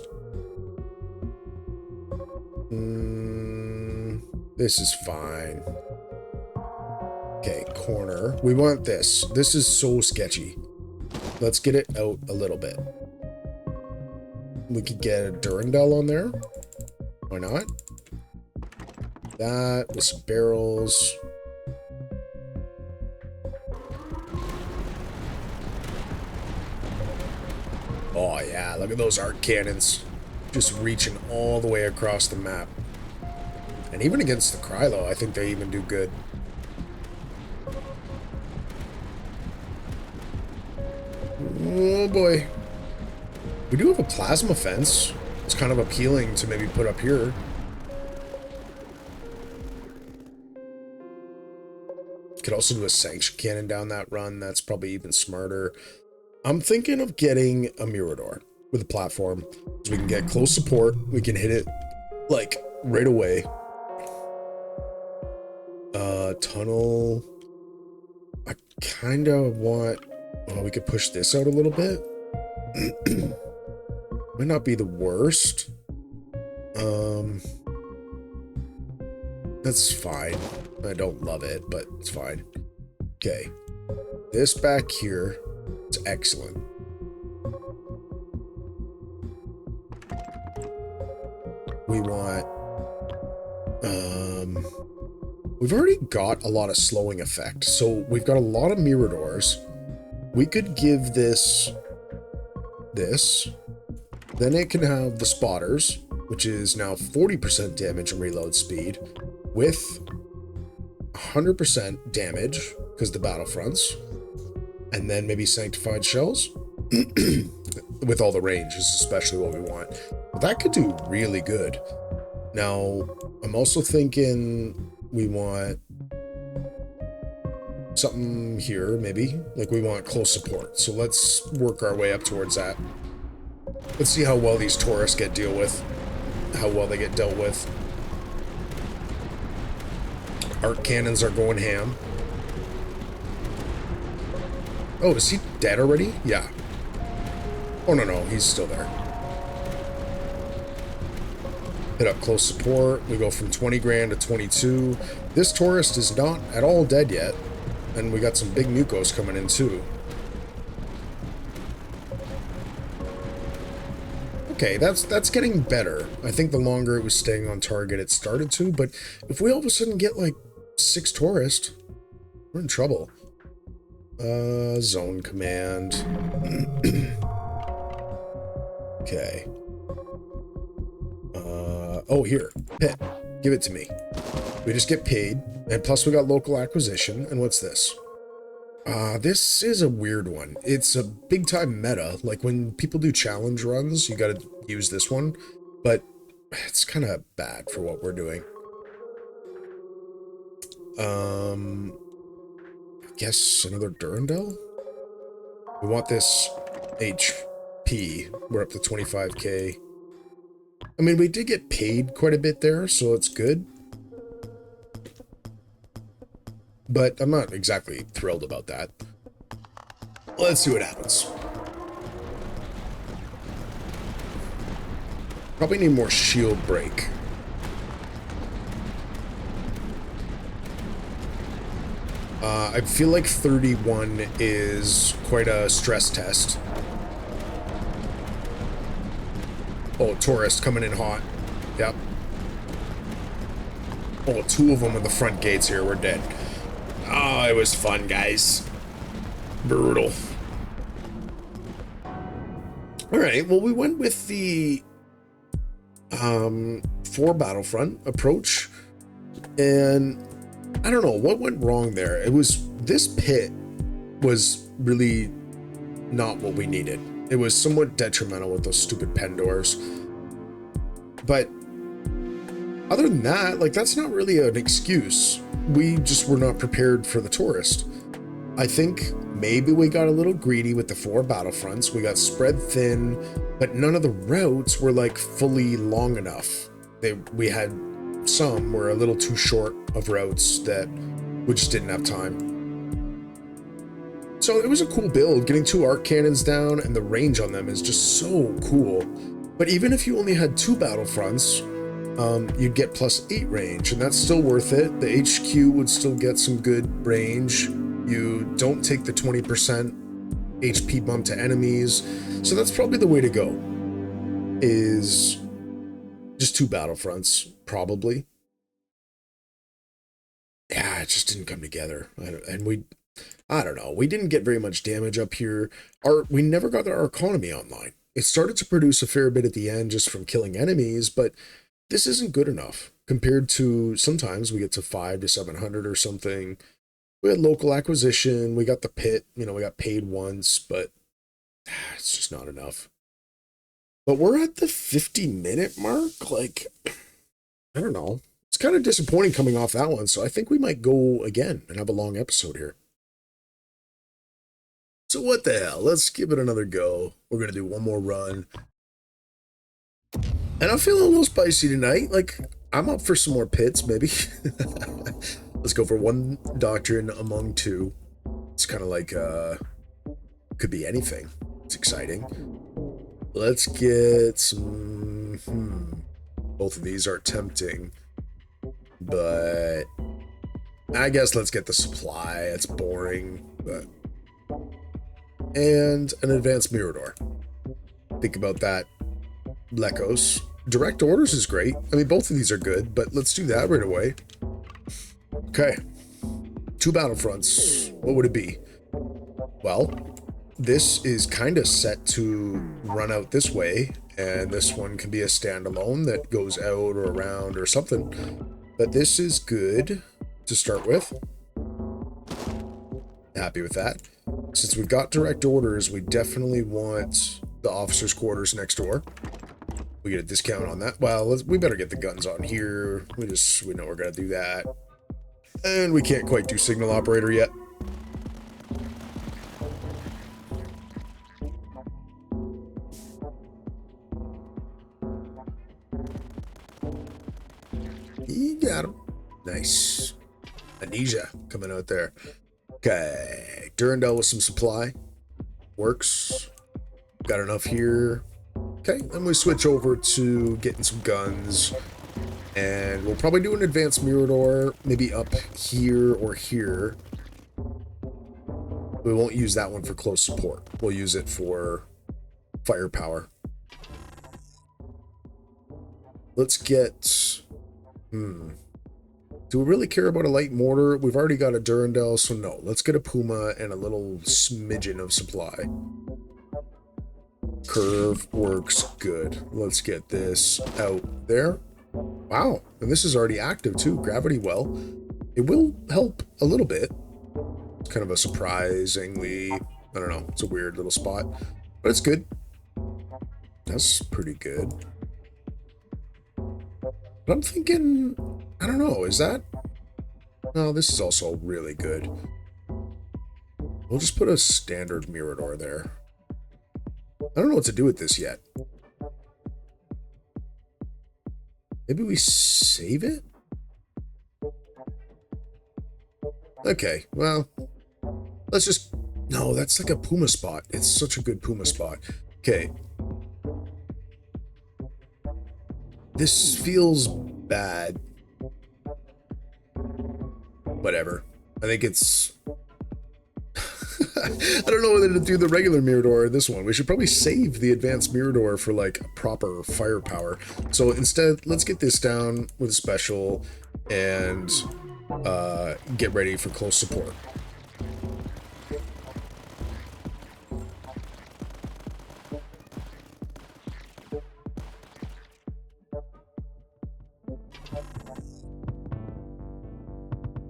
[SPEAKER 1] This is fine. Okay, corner. We want this. This is so sketchy. Let's get it out a little bit. We could get a Durandal on there. Why not? That with some barrels. Oh yeah, look at those arc cannons. Just reaching all the way across the map. And even against the Krylo, I think they even do good. Oh boy. We do have a plasma fence. It's kind of appealing to maybe put up here. Could also do a sanction cannon down that run. That's probably even smarter. I'm thinking of getting a Mirador with a platform. So we can get close support. We can hit it like right away. Tunnel. I kind of want... Oh, we could push this out a little bit. Might not be the worst. That's fine. I don't love it, but it's fine. Okay. This back here, it's excellent. We want... We've already got a lot of slowing effect, so we've got a lot of Miradors. We could give this, then it can have the spotters, which is now 40% damage and reload speed, with 100% damage, because the battlefronts, and then maybe sanctified shells, with all the range is especially what we want. But that could do really good. Now, I'm also thinking we want something here, maybe. Like we want close support. So let's work our way up towards that. Let's see how well these Taurus get dealt with. How well they get dealt with. Arc cannons are going ham. Oh, is he dead already? Yeah. Oh, no, he's still there. Hit up close support. We go from 20 grand to 22. This Taurus is not at all dead yet. And we got some big nucos coming in too. Okay, that's getting better. I think the longer it was staying on target, it started to. But if we all of a sudden get like 6 Taurus, we're in trouble. Zone command. Okay. Oh, here. Pet. Give it to me. We just get paid. And plus we got local acquisition. And what's this? This is a weird one. It's a big time meta. Like when people do challenge runs, you gotta use this one. But it's kind of bad for what we're doing. I guess another Durandal? We want this HP. We're up to 25k. I mean, we did get paid quite a bit there, so it's good. But I'm not exactly thrilled about that. Let's see what happens. Probably need more shield break. I feel like 31 is quite a stress test. Oh, tourist coming in hot. Yep. Oh, two of them in the front gates here. We're dead. Oh, it was fun, guys. Brutal. All right, well, we went with the 4 battlefront approach, and I don't know what went wrong there. It was, this pit was really not what we needed. It was somewhat detrimental with those stupid pen doors. But other than that, like, that's not really an excuse. We just were not prepared for the tourist. I think maybe we got a little greedy with the 4 battlefronts. We got spread thin, but none of the routes were like fully long enough. We had some were a little too short of routes that we just didn't have time. So it was a cool build. Getting 2 arc cannons down and the range on them is just so cool. But even if you only had 2 battlefronts, you'd get +8 range, and that's still worth it. The HQ would still get some good range. You don't take the 20% HP bump to enemies. So that's probably the way to go, is just 2 battlefronts, probably. Yeah, it just didn't come together. I don't know. We didn't get very much damage up here. We never got our economy online. It started to produce a fair bit at the end just from killing enemies, but this isn't good enough compared to sometimes we get to 500 to 700 or something. We had local acquisition. We got the pit. You know, we got paid once, but it's just not enough. But we're at the 50-minute mark. Like, I don't know. It's kind of disappointing coming off that one, so I think we might go again and have a long episode here. So what the hell? Let's give it another go. We're going to do one more run. And I'm feeling a little spicy tonight. Like, I'm up for some more pits, maybe. Let's go for 1 doctrine among 2. It's kind of like, could be anything. It's exciting. Let's get some... Both of these are tempting. But I guess let's get the supply. It's boring, but... And an advanced Mirador. Think about that. Lekos. Direct orders is great. I mean, both of these are good, but let's do that right away. Okay. 2 battlefronts. What would it be? Well, this is kind of set to run out this way, and this one can be a standalone that goes out or around or something. But this is good to start with. Happy with that. Since we've got direct orders, we definitely want the officers' quarters next door. We get a discount on that. Well, we better get the guns on here. We know we're gonna do that. And we can't quite do signal operator yet. You got him. Nice. Amnesia coming out there. Okay. Durandal with some supply. Works. Got enough here. Okay, then we switch over to getting some guns. And we'll probably do an advanced Mirador, maybe up here or here. We won't use that one for close support. We'll use it for firepower. Let's get... Do we really care about a light mortar? We've already got a Durandal, so no. Let's get a Puma and a little smidgen of supply. Curve works good. Let's get this out there. Wow, and this is already active too. Gravity well. It will help a little bit. It's kind of a surprisingly, I don't know, it's a weird little spot, but it's good. That's pretty good. But I'm thinking, I don't know, is that? No, this is also really good. We'll just put a standard Mirador there. I don't know what to do with this yet. Maybe we save it? Okay, well, let's just... No, that's like a Puma spot. It's such a good Puma spot. Okay. This feels bad. Whatever. I think it's... I don't know whether to do the regular Mirador or this one. We should probably save the advanced Mirador for like proper firepower. So instead, let's get this down with a special and get ready for close support.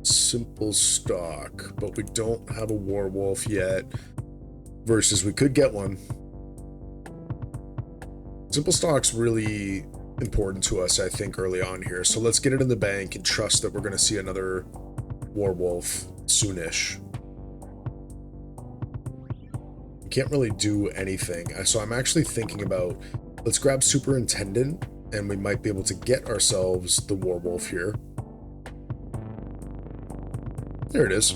[SPEAKER 1] Simple stock, but we don't have a werewolf yet. Versus we could get one. Simple stock's really important to us, I think, early on here. So let's get it in the bank and trust that we're going to see another werewolf soonish. We can't really do anything. So I'm actually thinking about, let's grab Superintendent, and we might be able to get ourselves the werewolf here. There it is.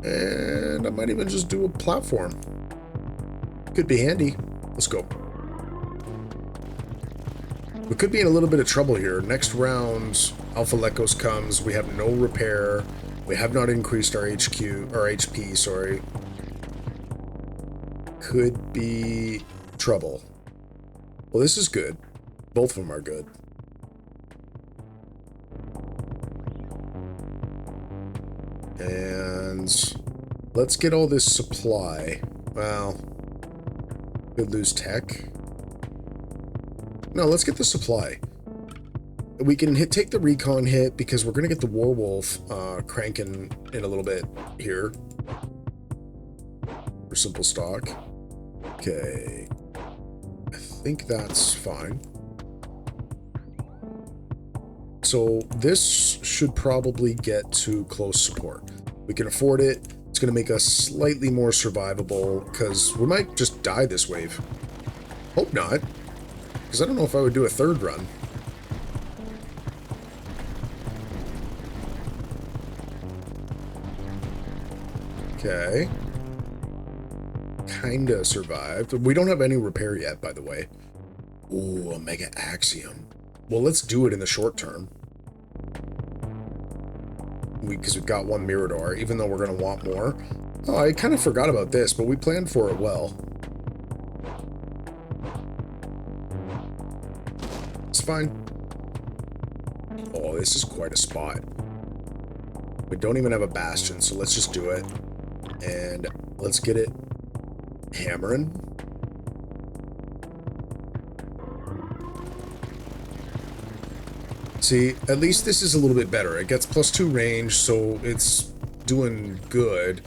[SPEAKER 1] And I might even just do a platform. Could be handy. Let's go. We could be in a little bit of trouble here. Next round, Alpha Lekos comes. We have no repair. We have not increased our HP, sorry. Could be trouble. Well, this is good. Both of them are good. And let's get all this supply. Well, could lose tech. No, let's get the supply. We can take the recon hit because we're going to get the werewolf cranking in a little bit here. For simple stock. Okay. I think that's fine. So this should probably get to close support. We can afford it. It's going to make us slightly more survivable because we might just die this wave. Hope not, because I don't know if I would do a third run. Okay. Kinda survived. We don't have any repair yet, by the way. Ooh, a Mega Axiom. Well, let's do it in the short term. Because we've got one Mirador, even though we're going to want more. Oh, I kind of forgot about this, but we planned for it well. It's fine. Oh, this is quite a spot. We don't even have a bastion, so let's just do it. And let's get it hammering. See, at least this is a little bit better. It gets +2 range, so it's doing good.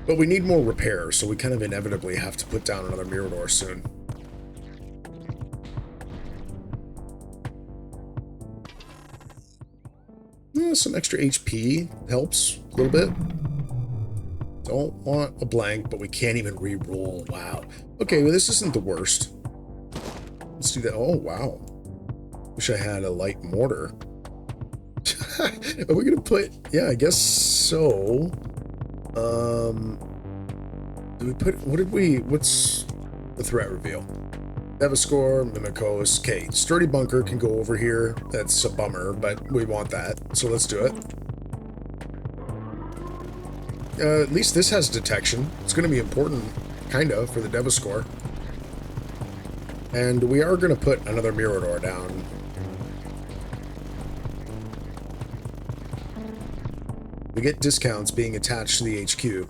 [SPEAKER 1] But we need more repair, so we kind of inevitably have to put down another Mirador soon. Some extra HP helps a little bit. Don't want a blank, but we can't even re-roll. Wow. Okay, well, this isn't the worst. Let's do that. Oh, wow. Wish I had a light mortar. Are we gonna put... Yeah, I guess so. Do we put... What did we... What's the threat reveal? Devaskor, Mimikos. Okay, Sturdy Bunker can go over here. That's a bummer, but we want that. So let's do it. At least this has detection. It's going to be important, kind of, for the Devaskor. And we are going to put another Mirador down. We get discounts being attached to the HQ.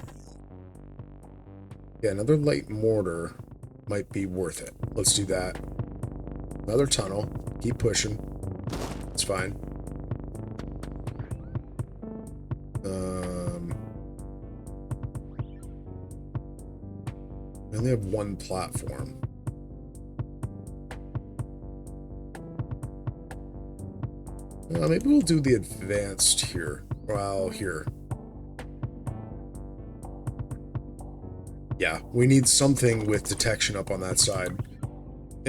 [SPEAKER 1] Yeah, another light mortar might be worth it. Let's do that. Another tunnel. Keep pushing. It's fine. We only have one platform. Maybe we'll do the advanced here. Well, here. Yeah, we need something with detection up on that side.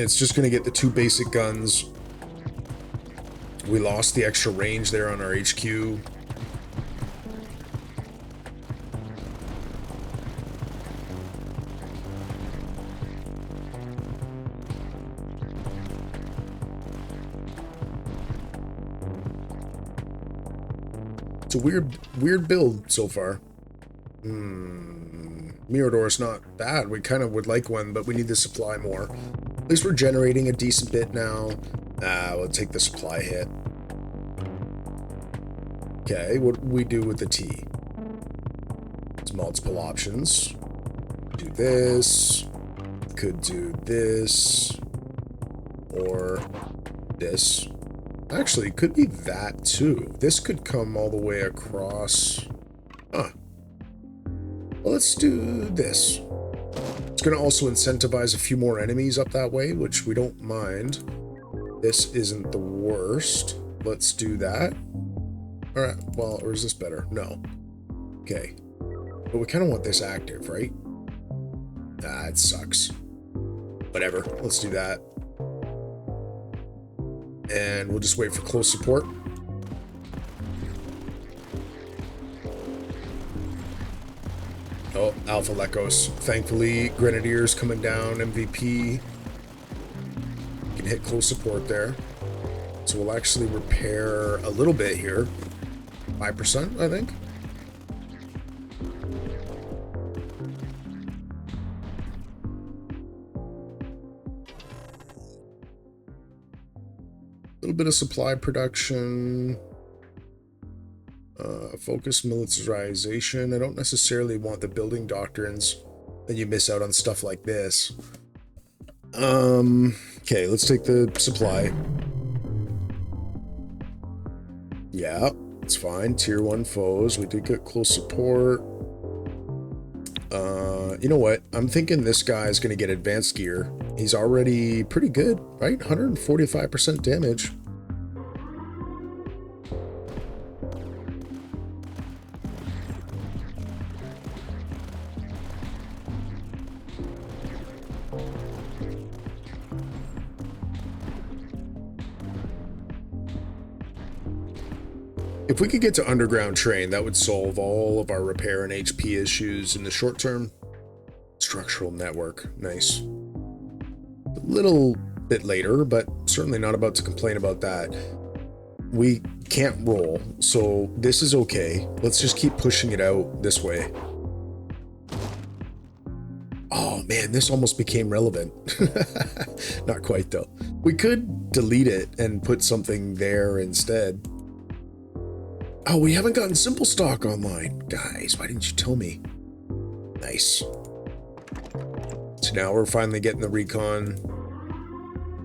[SPEAKER 1] It's just going to get the 2 basic guns. We lost the extra range there on our HQ. It's a weird build so far. Mirador's not bad. We kind of would like one, but we need to supply more. At least we're generating a decent bit now. We'll take the supply hit. Okay, what do we do with the T? It's multiple options. Do this. Could do this. Or this. Actually, it could be that too. This could come all the way across. Huh. Well, let's do this. It's going to also incentivize a few more enemies up that way, which we don't mind. This isn't the worst. Let's do that. All right. Well, or is this better? No. Okay. But we kind of want this active, right? Ah, it sucks. Whatever. Let's do that. And we'll just wait for close support. Oh, Alpha Lekos. Thankfully, Grenadiers coming down, MVP. Can hit close support there. So we'll actually repair a little bit here. 5%, I think. A little bit of supply production. Focus militarization. I don't necessarily want the building doctrines. Then you miss out on stuff like this. Okay, let's take the supply. Yeah, it's fine. Tier 1 foes. We did get close support. You know what? I'm thinking this guy is going to get advanced gear. He's already pretty good, right? 145% damage. If we could get to underground train, that would solve all of our repair and HP issues in the short term. Structural network. Nice. A little bit later, but certainly not about to complain about that. We can't roll, so this is okay. Let's just keep pushing it out this way. Oh man, this almost became relevant. Not quite though. We could delete it and put something there instead. Oh, we haven't gotten simple stock online. Guys, why didn't you tell me? Nice. So now we're finally getting the recon.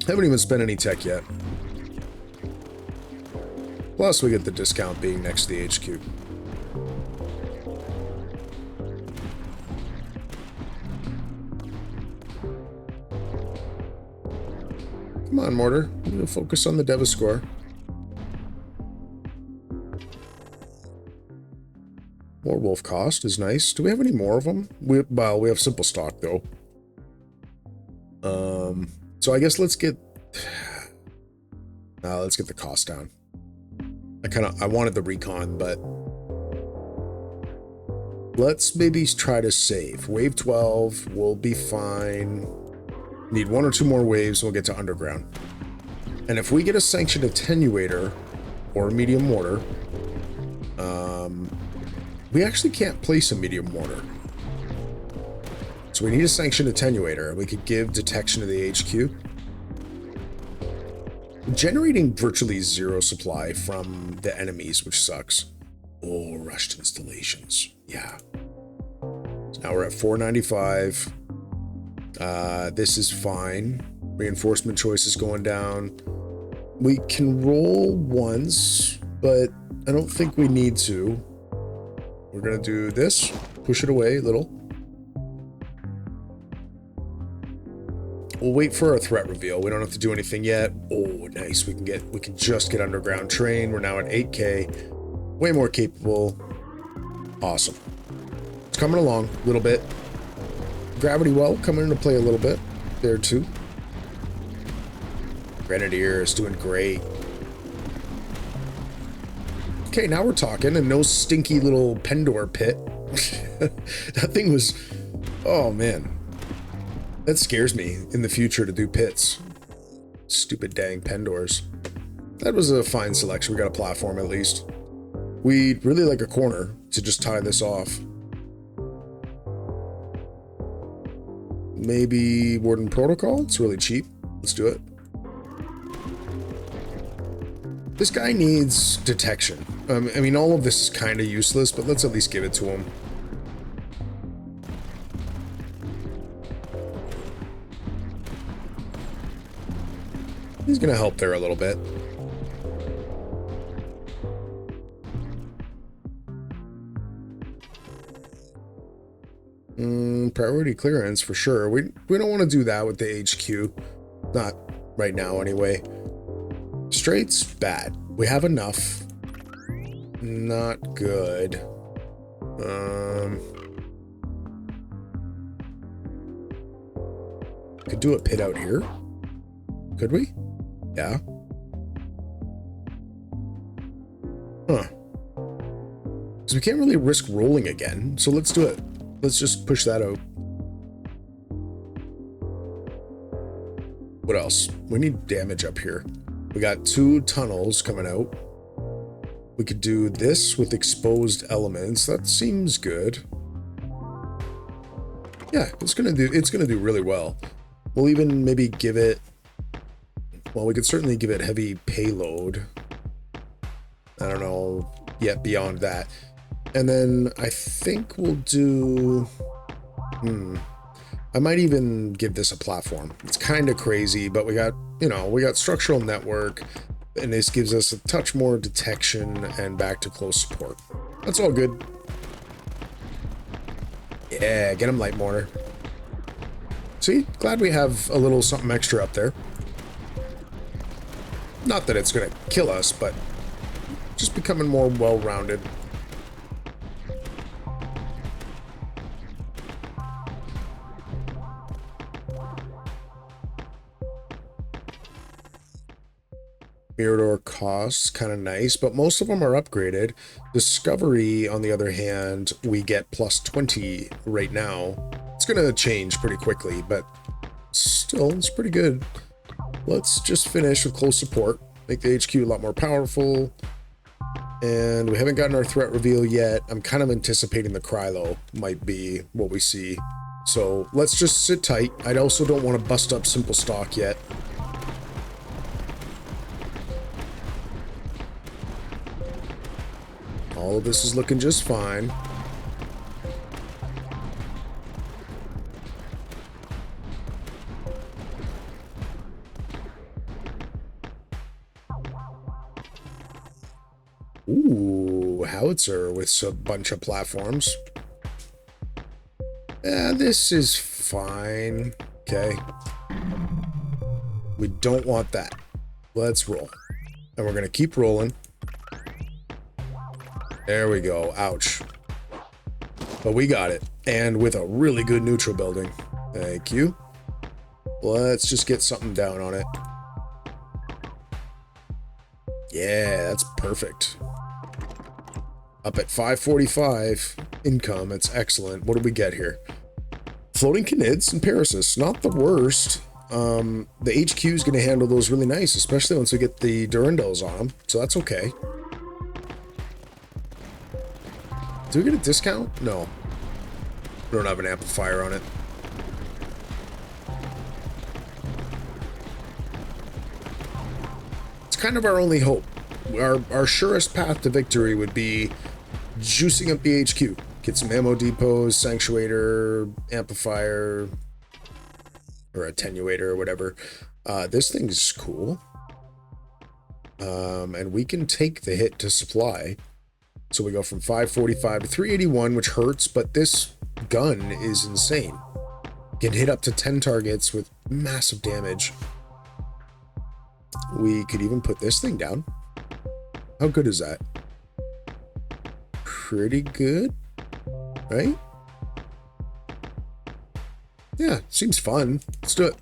[SPEAKER 1] Haven't even spent any tech yet. Plus we get the discount being next to the HQ. Come on, Mortar. I'm gonna focus on the Deviscore. More wolf cost is nice. Do we have any more of them? Well, we have simple stock though. So I guess let's get the cost down. I wanted the recon, but let's maybe try to save. Wave 12 will be fine. Need 1 or 2 more waves and we'll get to underground. And if we get a sanctioned attenuator or a medium mortar, we actually can't place a medium mortar. So we need a sanctioned attenuator. We could give detection to the HQ. Generating virtually 0 supply from the enemies, which sucks. Oh, rushed installations. Yeah. So now we're at 495. This is fine. Reinforcement choice is going down. We can roll once, but I don't think we need to. We're gonna do this, push it away a little. We'll wait for our threat reveal. We don't have to do anything yet. Oh, nice. We can just get underground train. We're now at 8K. Way more capable. Awesome. It's coming along a little bit. Gravity well coming into play a little bit there too. Grenadier is doing great. Okay, now we're talking, and no stinky little Pendor pit. That thing was... Oh, man. That scares me in the future to do pits. Stupid dang Pendors. That was a fine selection. We got a platform at least. We'd really like a corner to just tie this off. Maybe Warden Protocol? It's really cheap. Let's do it. This guy needs detection. I mean, all of this is kind of useless, but let's at least give it to him. He's gonna help there a little bit. Priority clearance for sure. We don't want to do that with the HQ. Not right now anyway. Straight's bad. We have enough. Not good. Could do a pit out here. Could we? Yeah. Huh. Because we can't really risk rolling again, so let's do it. Let's just push that out. What else? We need damage up here. We got 2 tunnels coming out. We could do this with exposed elements. That seems good. Yeah, it's gonna do really well. We'll even maybe give it... Well, we could certainly give it heavy payload. I don't know yet beyond that. And then I think we'll do... I might even give this a platform. It's kind of crazy, but we got, you know, we got structural network, and this gives us a touch more detection and back to close support. That's all good. Yeah, get him, light mortar. See, glad we have a little something extra up there. Not that it's gonna kill us, but just becoming more well-rounded. Mirador costs, kind of nice, but most of them are upgraded. Discovery, on the other hand, we get plus 20 right now. It's going to change pretty quickly, but still, it's pretty good. Let's just finish with close support. Make the HQ a lot more powerful. And we haven't gotten our threat reveal yet. I'm kind of anticipating the Krylo might be what we see. So let's just sit tight. I also don't want to bust up simple stock yet. All of this is looking just fine. Ooh, howitzer with a bunch of platforms. This is fine. Okay. We don't want that. Let's roll. And we're going to keep rolling. There we go. Ouch. But we got it. And with a really good neutral building. Thank you. Let's just get something down on it. Yeah, that's perfect. Up at 545 income. It's excellent. What do we get here? Floating Canids and Parasus. Not the worst. The HQ is going to handle those really nice, especially once we get the Durandals on them. So that's okay. Do we get a discount? No. We don't have an amplifier on it. It's kind of our only hope. Our surest path to victory would be juicing up the HQ. Get some ammo depots, sanctuator, amplifier, or attenuator, or whatever. This thing's cool. And we can take the hit to supply. So we go from 545 to 381, which hurts, but this gun is insane. Can hit up to 10 targets with massive damage. We could even put this thing down. How good is that? Pretty good, right? Yeah, seems fun. Let's do it.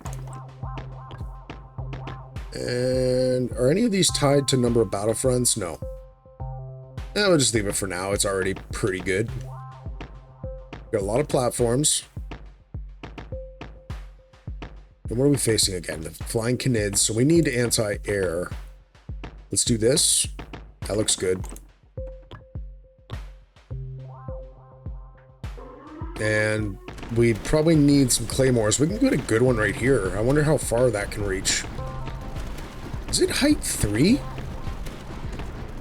[SPEAKER 1] And are any of these tied to number of battlefronts? No. We'll just leave it for now. It's already pretty good. Got a lot of platforms. And what are we facing again? The flying canids. So we need anti-air. Let's do this. That looks good. And we probably need some claymores. We can get a good one right here. I wonder how far that can reach. Is it height 3?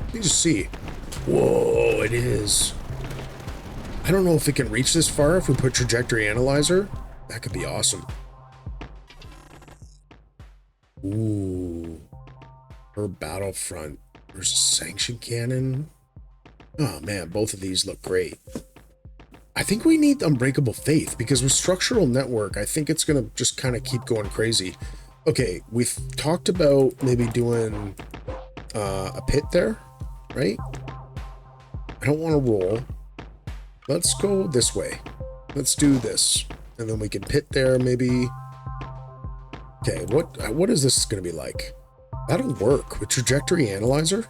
[SPEAKER 1] Let me just see. Whoa, it is. I don't know if it can reach this far if we put trajectory analyzer. That could be awesome. Ooh. Per battlefront. There's a sanction cannon. Oh man, both of these look great. I think we need Unbreakable Faith because with Structural Network, I think it's going to just kind of keep going crazy. Okay, we've talked about maybe doing a pit there, right? I don't want to roll. Let's go this way. Let's do this. And then we can pit there maybe. Okay, what is this going to be like? That'll work with Trajectory Analyzer.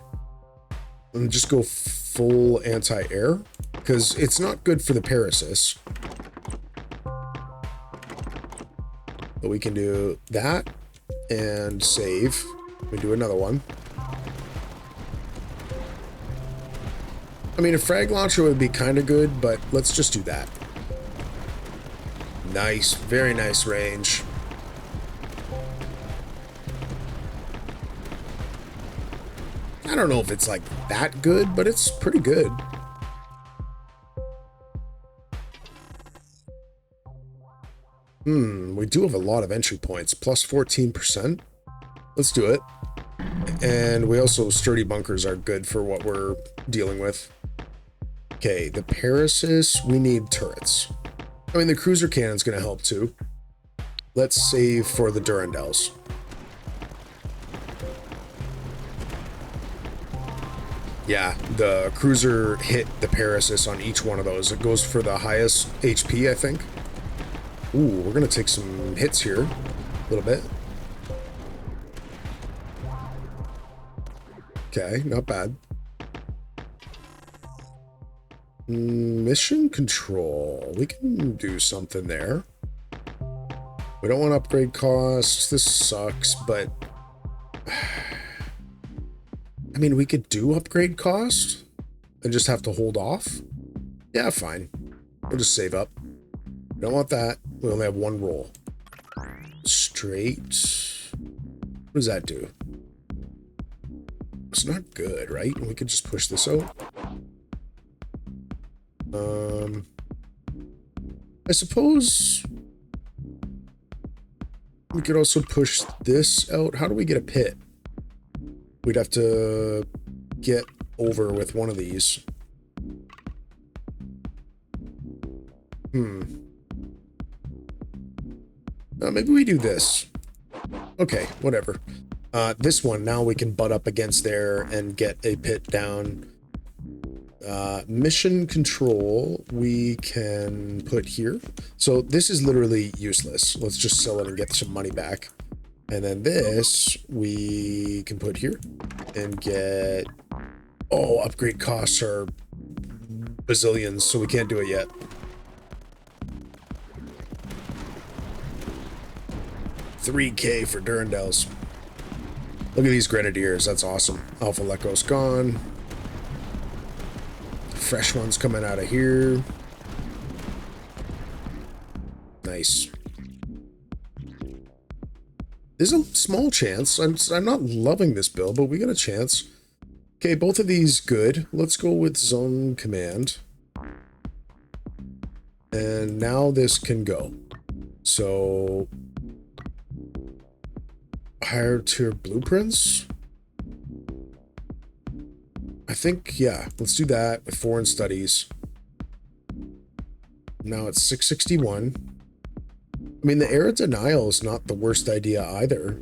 [SPEAKER 1] And just go full anti-air. Because it's not good for the Parasis. But we can do that. And save. We do another one. I mean, a frag launcher would be kind of good, but let's just do that. Nice. Very nice range. I don't know if it's like that good, but it's pretty good. We do have a lot of entry points. Plus 14%. Let's do it. And we also, sturdy bunkers are good for what we're dealing with. Okay, the Parasis, we need turrets. I mean, the cruiser cannon's going to help too. Let's save for the Durandals. Yeah, the cruiser hit the Parasis on each one of those. It goes for the highest HP, I think. Ooh, we're going to take some hits here. A little bit. Okay, not bad. Mission control. We can do something there. We don't want upgrade costs. This sucks, but... I mean, we could do upgrade cost and just have to hold off. Yeah, fine. We'll just save up. Don't want that. We only have one roll. Straight. What does that do? It's not good, right? We could just push this out. I suppose we could also push this out. How do we get a pit? We'd have to get over with one of these. Maybe we do this. Okay, whatever. This one, now we can butt up against there and get a pit down. Mission control, we can put here. So this is literally useless. Let's just sell it and get some money back. And then this, we can put here and get... Oh, upgrade costs are bazillions, so we can't do it yet. $3K for Durandals. Look at these Grenadiers. That's awesome. Alpha Leco's gone. Fresh ones coming out of here. Nice. There's a small chance. I'm not loving this build, but we got a chance. Okay, both of these good. Let's go with Zone Command. And now this can go. So... higher tier blueprints? I think, yeah, let's do that with foreign studies. Now it's 661. I mean, the air denial is not the worst idea either.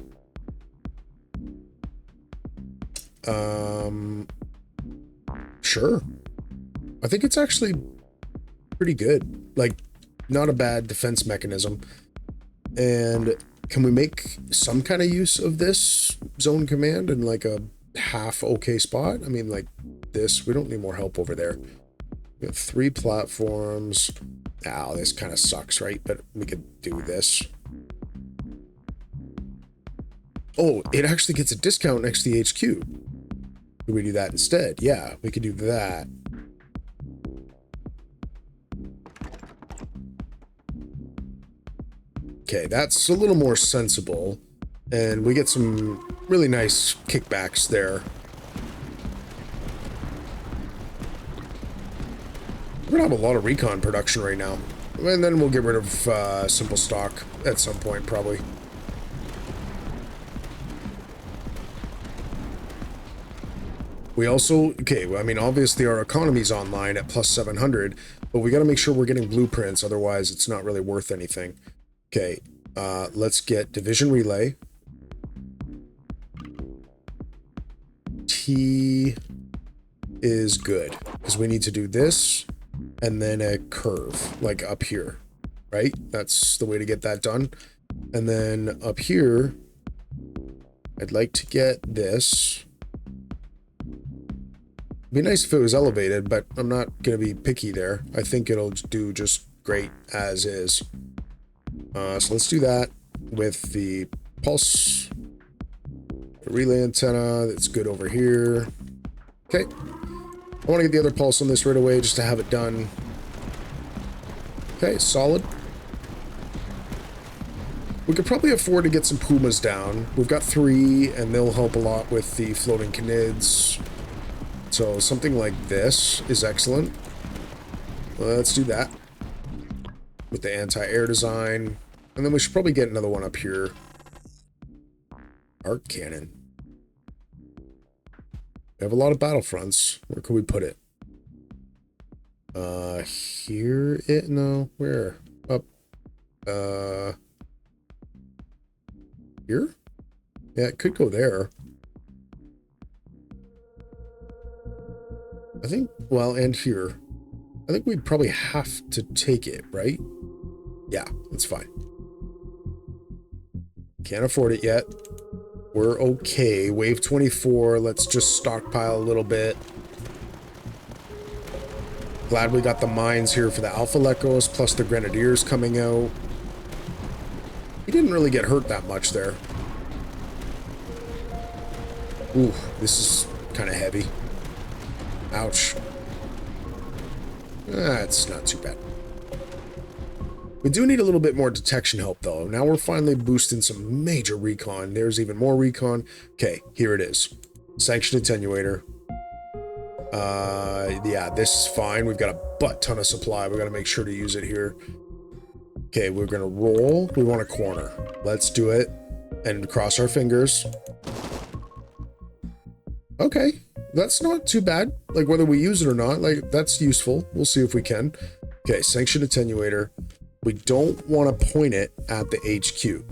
[SPEAKER 1] Sure. I think it's actually pretty good. Like, not a bad defense mechanism. And can we make some kind of use of this zone command in like a half okay spot? I mean, like this, we don't need more help over there. We have 3 platforms. Ow, this kind of sucks, right? But we could do this. Oh, it actually gets a discount next to the HQ. Could we do that instead? Yeah, we could do that. Okay, that's a little more sensible. And we get some really nice kickbacks there. We're gonna have a lot of recon production right now. And then we'll get rid of simple stock at some point, probably. We also, okay, I mean, obviously our economy's online at plus 700, but we got to make sure we're getting blueprints, otherwise it's not really worth anything. Okay, let's get division relay. T is good, because we need to do this, and then a curve, like up here, right? That's the way to get that done. And then up here, I'd like to get this. It'd be nice if it was elevated, but I'm not going to be picky there. I think it'll do just great as is. So let's do that with the pulse, the relay antenna. That's good over here. Okay. I want to get the other pulse on this right away just to have it done. Okay, solid. We could probably afford to get some Pumas down. We've got 3, and they'll help a lot with the floating canids. So something like this is excellent. Let's do that with the anti-air design. And then we should probably get another one up here. Arc cannon. We have a lot of battlefronts. Where could we put it? Here it? No, where? Up. Here? Yeah, it could go there. I think, well, and here. I think we'd probably have to take it, right? Yeah, that's fine. Can't afford it yet. We're okay. Wave 24, let's just stockpile a little bit. Glad we got the mines here for the Alpha Lecos, plus the Grenadiers coming out. He didn't really get hurt that much there. Ooh, this is kind of heavy. Ouch. It's not too bad. We do need a little bit more detection help, though. Now we're finally boosting some major recon. There's even more recon. Okay, here it is. Sanction attenuator. Yeah, this is fine. We've got a butt ton of supply. We got to make sure to use it here. Okay, we're going to roll. We want a corner. Let's do it. And cross our fingers. Okay. That's not too bad. Like, whether we use it or not, like, that's useful. We'll see if we can. Okay, sanction attenuator. We don't want to point it at the HQ,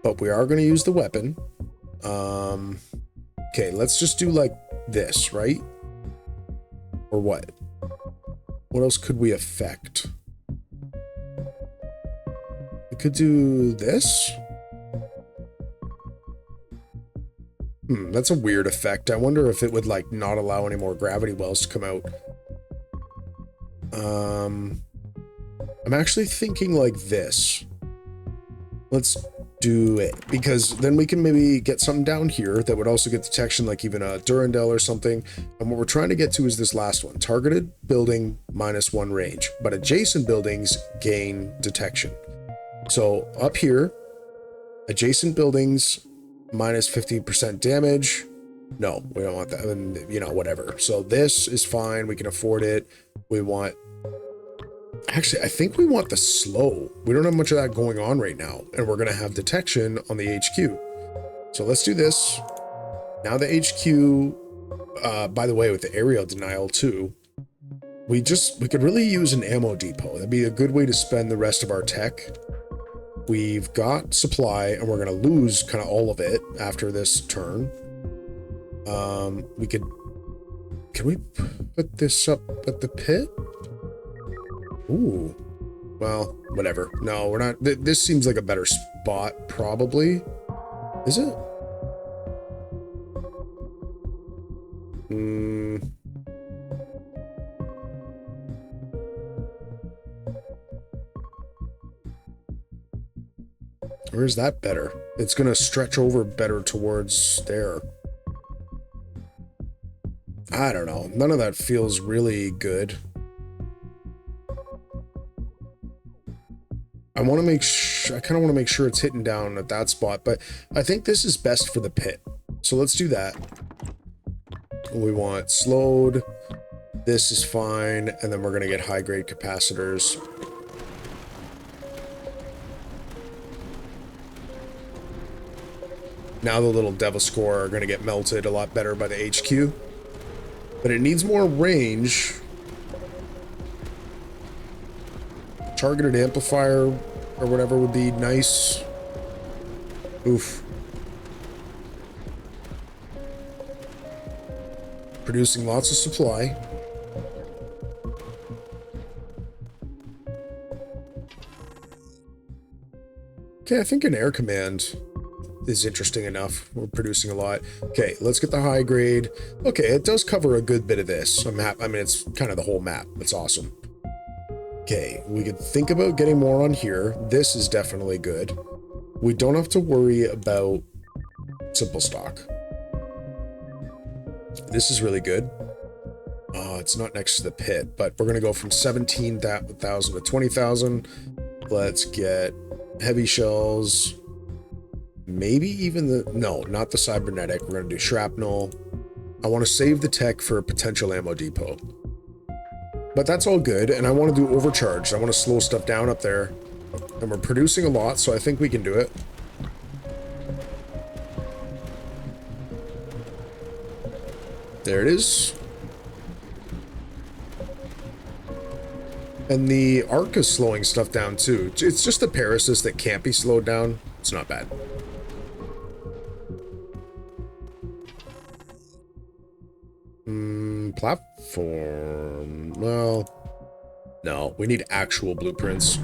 [SPEAKER 1] but we are going to use the weapon. Okay, let's just do like this, right? Or what? What else could we affect? We could do this. That's a weird effect. I wonder if it would like not allow any more gravity wells to come out. I'm actually thinking like this. Let's do it, because then we can maybe get something down here that would also get detection, like even a Durandal or something. And what we're trying to get to is this last one. Targeted building -1 range, but adjacent buildings gain detection. So up here, adjacent buildings minus 15% damage. No, we don't want that. And, you know, whatever. So this is fine. We can afford it. We want... Actually, I think we want the slow. We don't have much of that going on right now. And we're going to have detection on the HQ. So let's do this. Now the HQ, by the way, with the aerial denial too, we could really use an ammo depot. That'd be a good way to spend the rest of our tech. We've got supply, and we're going to lose kind of all of it after this turn. Can we put this up at the pit? Ooh, well, whatever. No, we're not. This seems like a better bot, probably. Is it? Or is that better? It's going to stretch over better towards there. I don't know. None of that feels really good. I want to make sure, I kind of want to make sure it's hitting down at that spot, but I think this is best for the pit. So let's do that. We want slowed. This is fine. And then we're going to get high grade capacitors. Now the little Devil Score are going to get melted a lot better by the HQ. But it needs more range. Targeted amplifier or whatever would be nice. Oof. Producing lots of supply. Okay, I think an air command is interesting enough. We're producing a lot. Okay, let's get the high grade. Okay, it does cover a good bit of this. I mean, it's kind of the whole map. That's awesome. Okay, we could think about getting more on here. This is definitely good. We don't have to worry about simple stock. This is really good. It's not next to the pit, but we're going to go from 17,000 to 20,000. Let's get heavy shells. Maybe even the... No, not the cybernetic. We're going to do shrapnel. I want to save the tech for a potential ammo depot. But that's all good, and I want to do overcharge. I want to slow stuff down up there. And we're producing a lot, so I think we can do it. There it is. And the arc is slowing stuff down too. It's just the Parasis that can't be slowed down. It's not bad. Platform. Well, no, we need actual blueprints.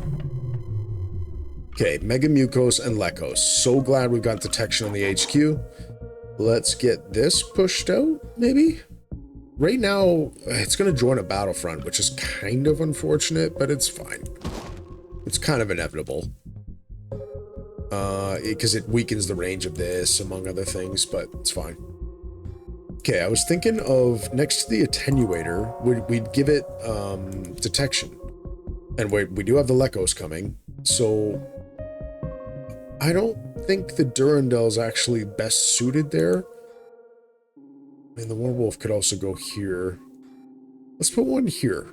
[SPEAKER 1] Okay, Mega Mucos and Lekos. So glad we got detection on the HQ. Let's get this pushed out, maybe? Right now, it's going to join a battlefront, which is kind of unfortunate, but it's fine. It's kind of inevitable. Because it weakens the range of this, among other things, but it's fine. Okay, I was thinking of, next to the attenuator, we'd give it detection. And we do have the Lekos coming, so I don't think the Durandel's actually best suited there. I mean, the Werewolf could also go here. Let's put one here.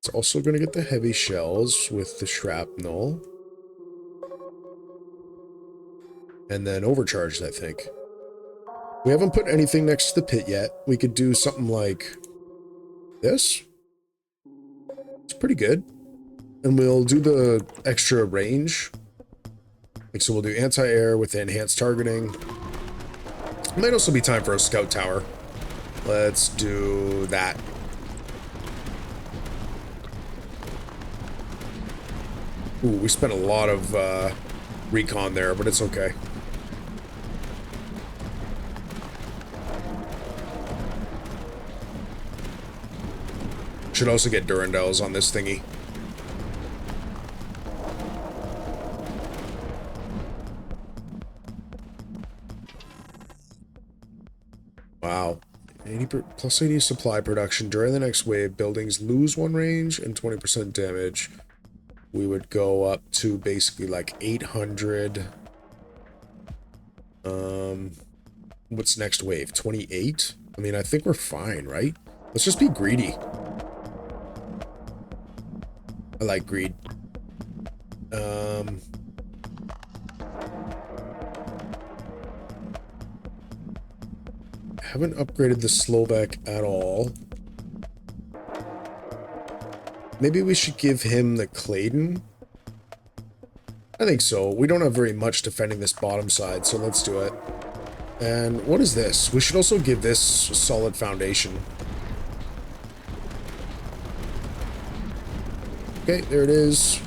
[SPEAKER 1] It's also going to get the heavy shells with the shrapnel. And then overcharged, I think. We haven't put anything next to the pit yet. We could do something like this. It's pretty good. And we'll do the extra range. Like, so we'll do anti-air with the enhanced targeting. It might also be time for a scout tower. Let's do that. Ooh, we spent a lot of recon there, but it's okay. Should also get Durandals on this thingy. Wow. Plus 80 supply production. During the next wave, buildings lose 1 range and 20% damage. We would go up to basically like 800. What's next wave? 28? I mean, I think we're fine, right? Let's just be greedy. I like greed. Haven't upgraded the Slovak at all. Maybe we should give him the Claydon. I think so. We don't have very much defending this bottom side, so let's do it. And what is this? We should also give this a solid foundation. Okay, there it is.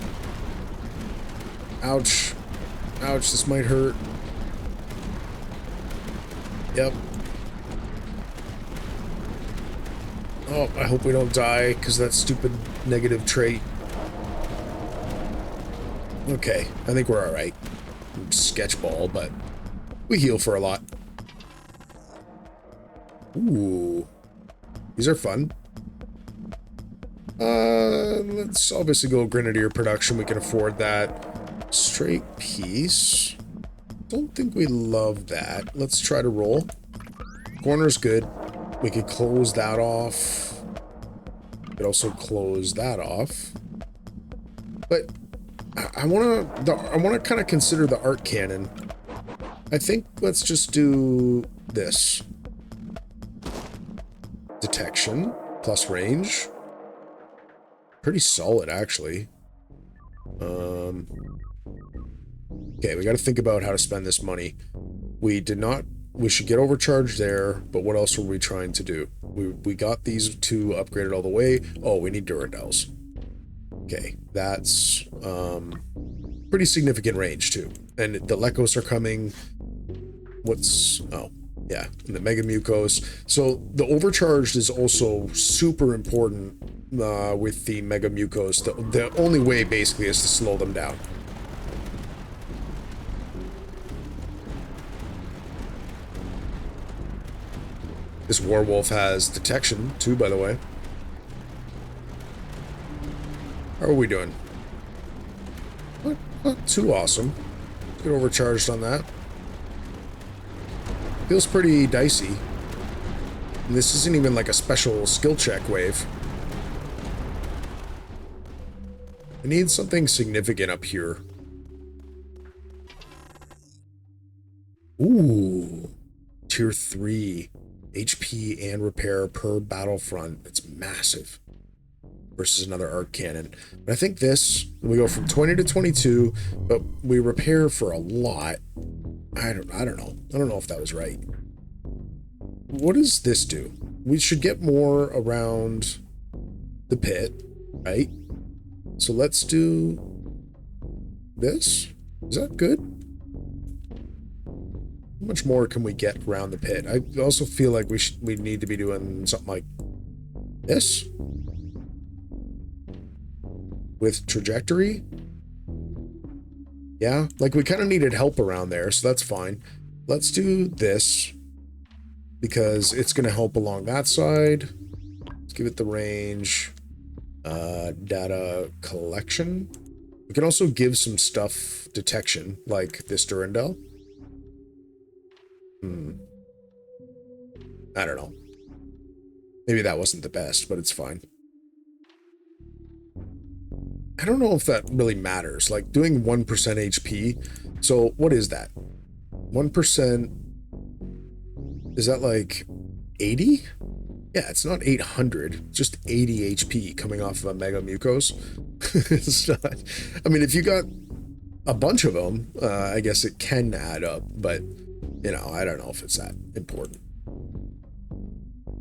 [SPEAKER 1] Ouch. Ouch, this might hurt. Yep. Oh, I hope we don't die, because that stupid negative trait. Okay, I think we're alright. Sketchball, but we heal for a lot. Ooh. These are fun. Let's obviously go Grenadier production. We can afford that. Straight piece. Don't think we love that. Let's try to roll. Corner's good. We could close that off. We could also close that off. But I want to kind of consider the art cannon. I think let's just do this. Detection plus range. Pretty solid, actually. Okay, we got to think about how to spend this money. We should get overcharged there, but what else were we trying to do? We got these two upgraded all the way. Oh, we need Durandals. Okay, that's pretty significant range too. And the Lekos are coming. Oh, yeah, and the Mega Mucos. So the overcharged is also super important with the Mega Mucos. The only way basically is to slow them down. This Warwolf has detection too, by the way. How are we doing? Not too awesome. Get overcharged on that. Feels pretty dicey. And this isn't even like a special skill check wave. I need something significant up here. Ooh. Tier 3. HP and repair per battlefront. It's massive. Versus another arc cannon. But I think this, we go from 20 to 22, but we repair for a lot. I don't know. I don't know if that was right. What does this do? We should get more around the pit, right? So let's do this. Is that good? How much more can we get around the pit? I also feel like we need to be doing something like this. With trajectory? Yeah, like we kind of needed help around there, so that's fine. Let's do this because it's going to help along that side. Let's give it the range. Data collection. We can also give some stuff detection, like this Durandal. I don't know. Maybe that wasn't the best, but it's fine. I don't know if that really matters. Like doing 1% HP. So what is that? 1%. Is that like 80? Yeah, it's not 800. It's just 80 HP coming off of a Mega Mucos. It's not. I mean, if you got a bunch of them, I guess it can add up. But, you know, I don't know if it's that important.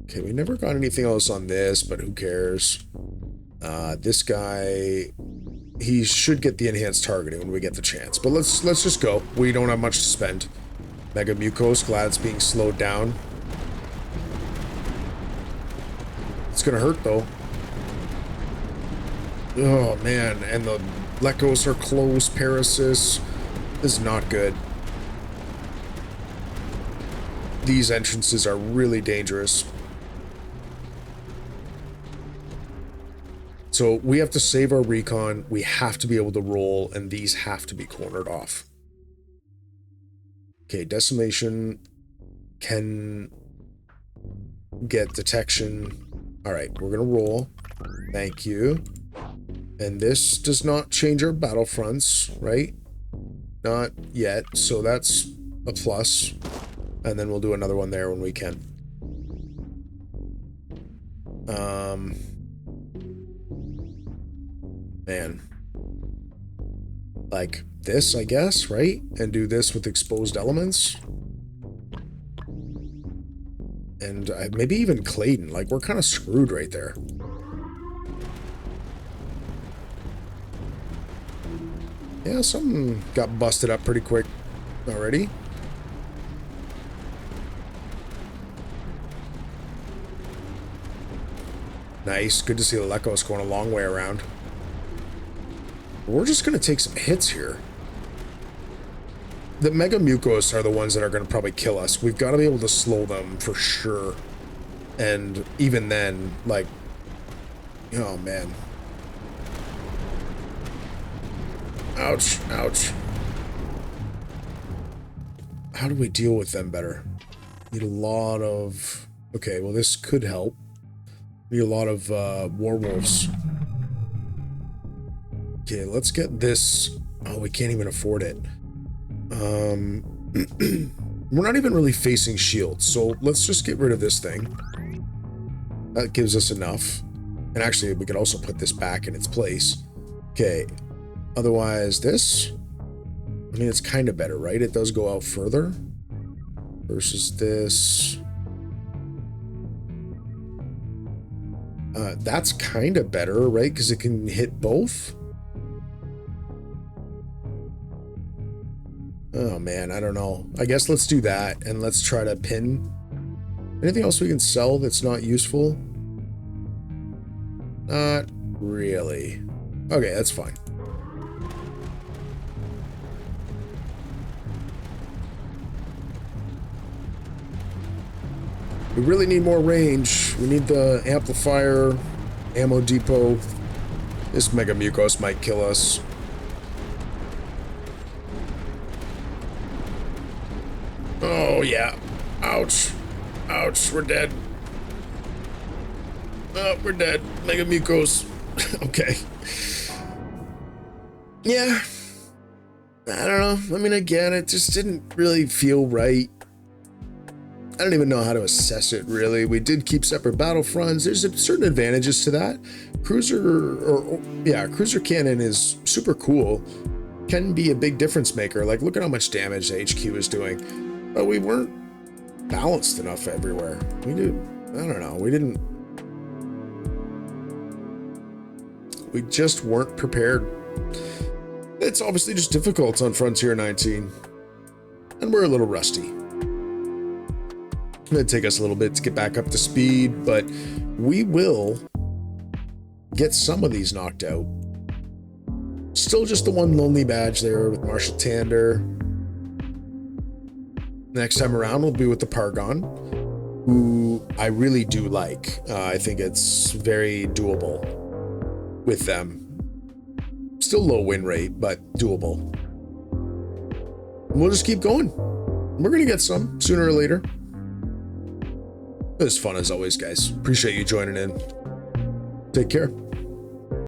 [SPEAKER 1] Okay, we never got anything else on this, but who cares? This guy, he should get the enhanced targeting when we get the chance. But let's just go. We don't have much to spend. Mega Mucos, glad it's being slowed down. It's gonna hurt though. Oh man, and the Lekos are close. Parasis is not good. These entrances are really dangerous. So we have to save our recon, we have to be able to roll, and these have to be cornered off. Okay, decimation can get detection. Alright, we're gonna roll. Thank you. And this does not change our battlefronts, right? Not yet, so that's a plus. And then we'll do another one there when we can. Man. Like this, I guess, right? And do this with exposed elements. And maybe even Clayton. Like, we're kind of screwed right there. Yeah, something got busted up pretty quick already. Nice. Good to see the Lekos going a long way around. We're just going to take some hits here. The Mega Mucos are the ones that are going to probably kill us. We've got to be able to slow them for sure. And even then, like... Oh, man. Ouch. Ouch. How do we deal with them better? Need a lot of... Okay, well, this could help. Need a lot of werewolves. Okay, let's get this. Oh, we can't even afford it. We're not even really facing shields, so let's just get rid of this thing. That gives us enough. And actually, we could also put this back in its place. Okay. Otherwise, this. I mean, it's kind of better, right? It does go out further. Versus this. That's kind of better, right? Because it can hit both. Oh, man, I don't know. I guess let's do that, and let's try to pin. Anything else we can sell that's not useful? Not really. Okay, that's fine. We really need more range. We need the amplifier, ammo depot. This Mega Mucos might kill us. Oh, yeah. Ouch. Ouch, we're dead. Oh, we're dead. Mega Mucos. Okay. Yeah. I don't know. I mean, again, it just didn't really feel right. I don't even know how to assess it, really. We did keep separate battlefronts. There's certain advantages to that. Cruiser cannon is super cool. Can be a big difference maker. Like, look at how much damage the HQ is doing. But we weren't balanced enough everywhere. We don't know. We just weren't prepared. It's obviously just difficult on Frontier 19. And we're a little rusty. It's going to take us a little bit to get back up to speed, but we will get some of these knocked out. Still just the one lonely badge there with Marshal Tander. Next time around, we'll be with the Pargon, who I really do like. I think it's very doable with them. Still low win rate, but doable. And we'll just keep going. We're going to get some sooner or later. It was fun as always, guys. Appreciate you joining in. Take care.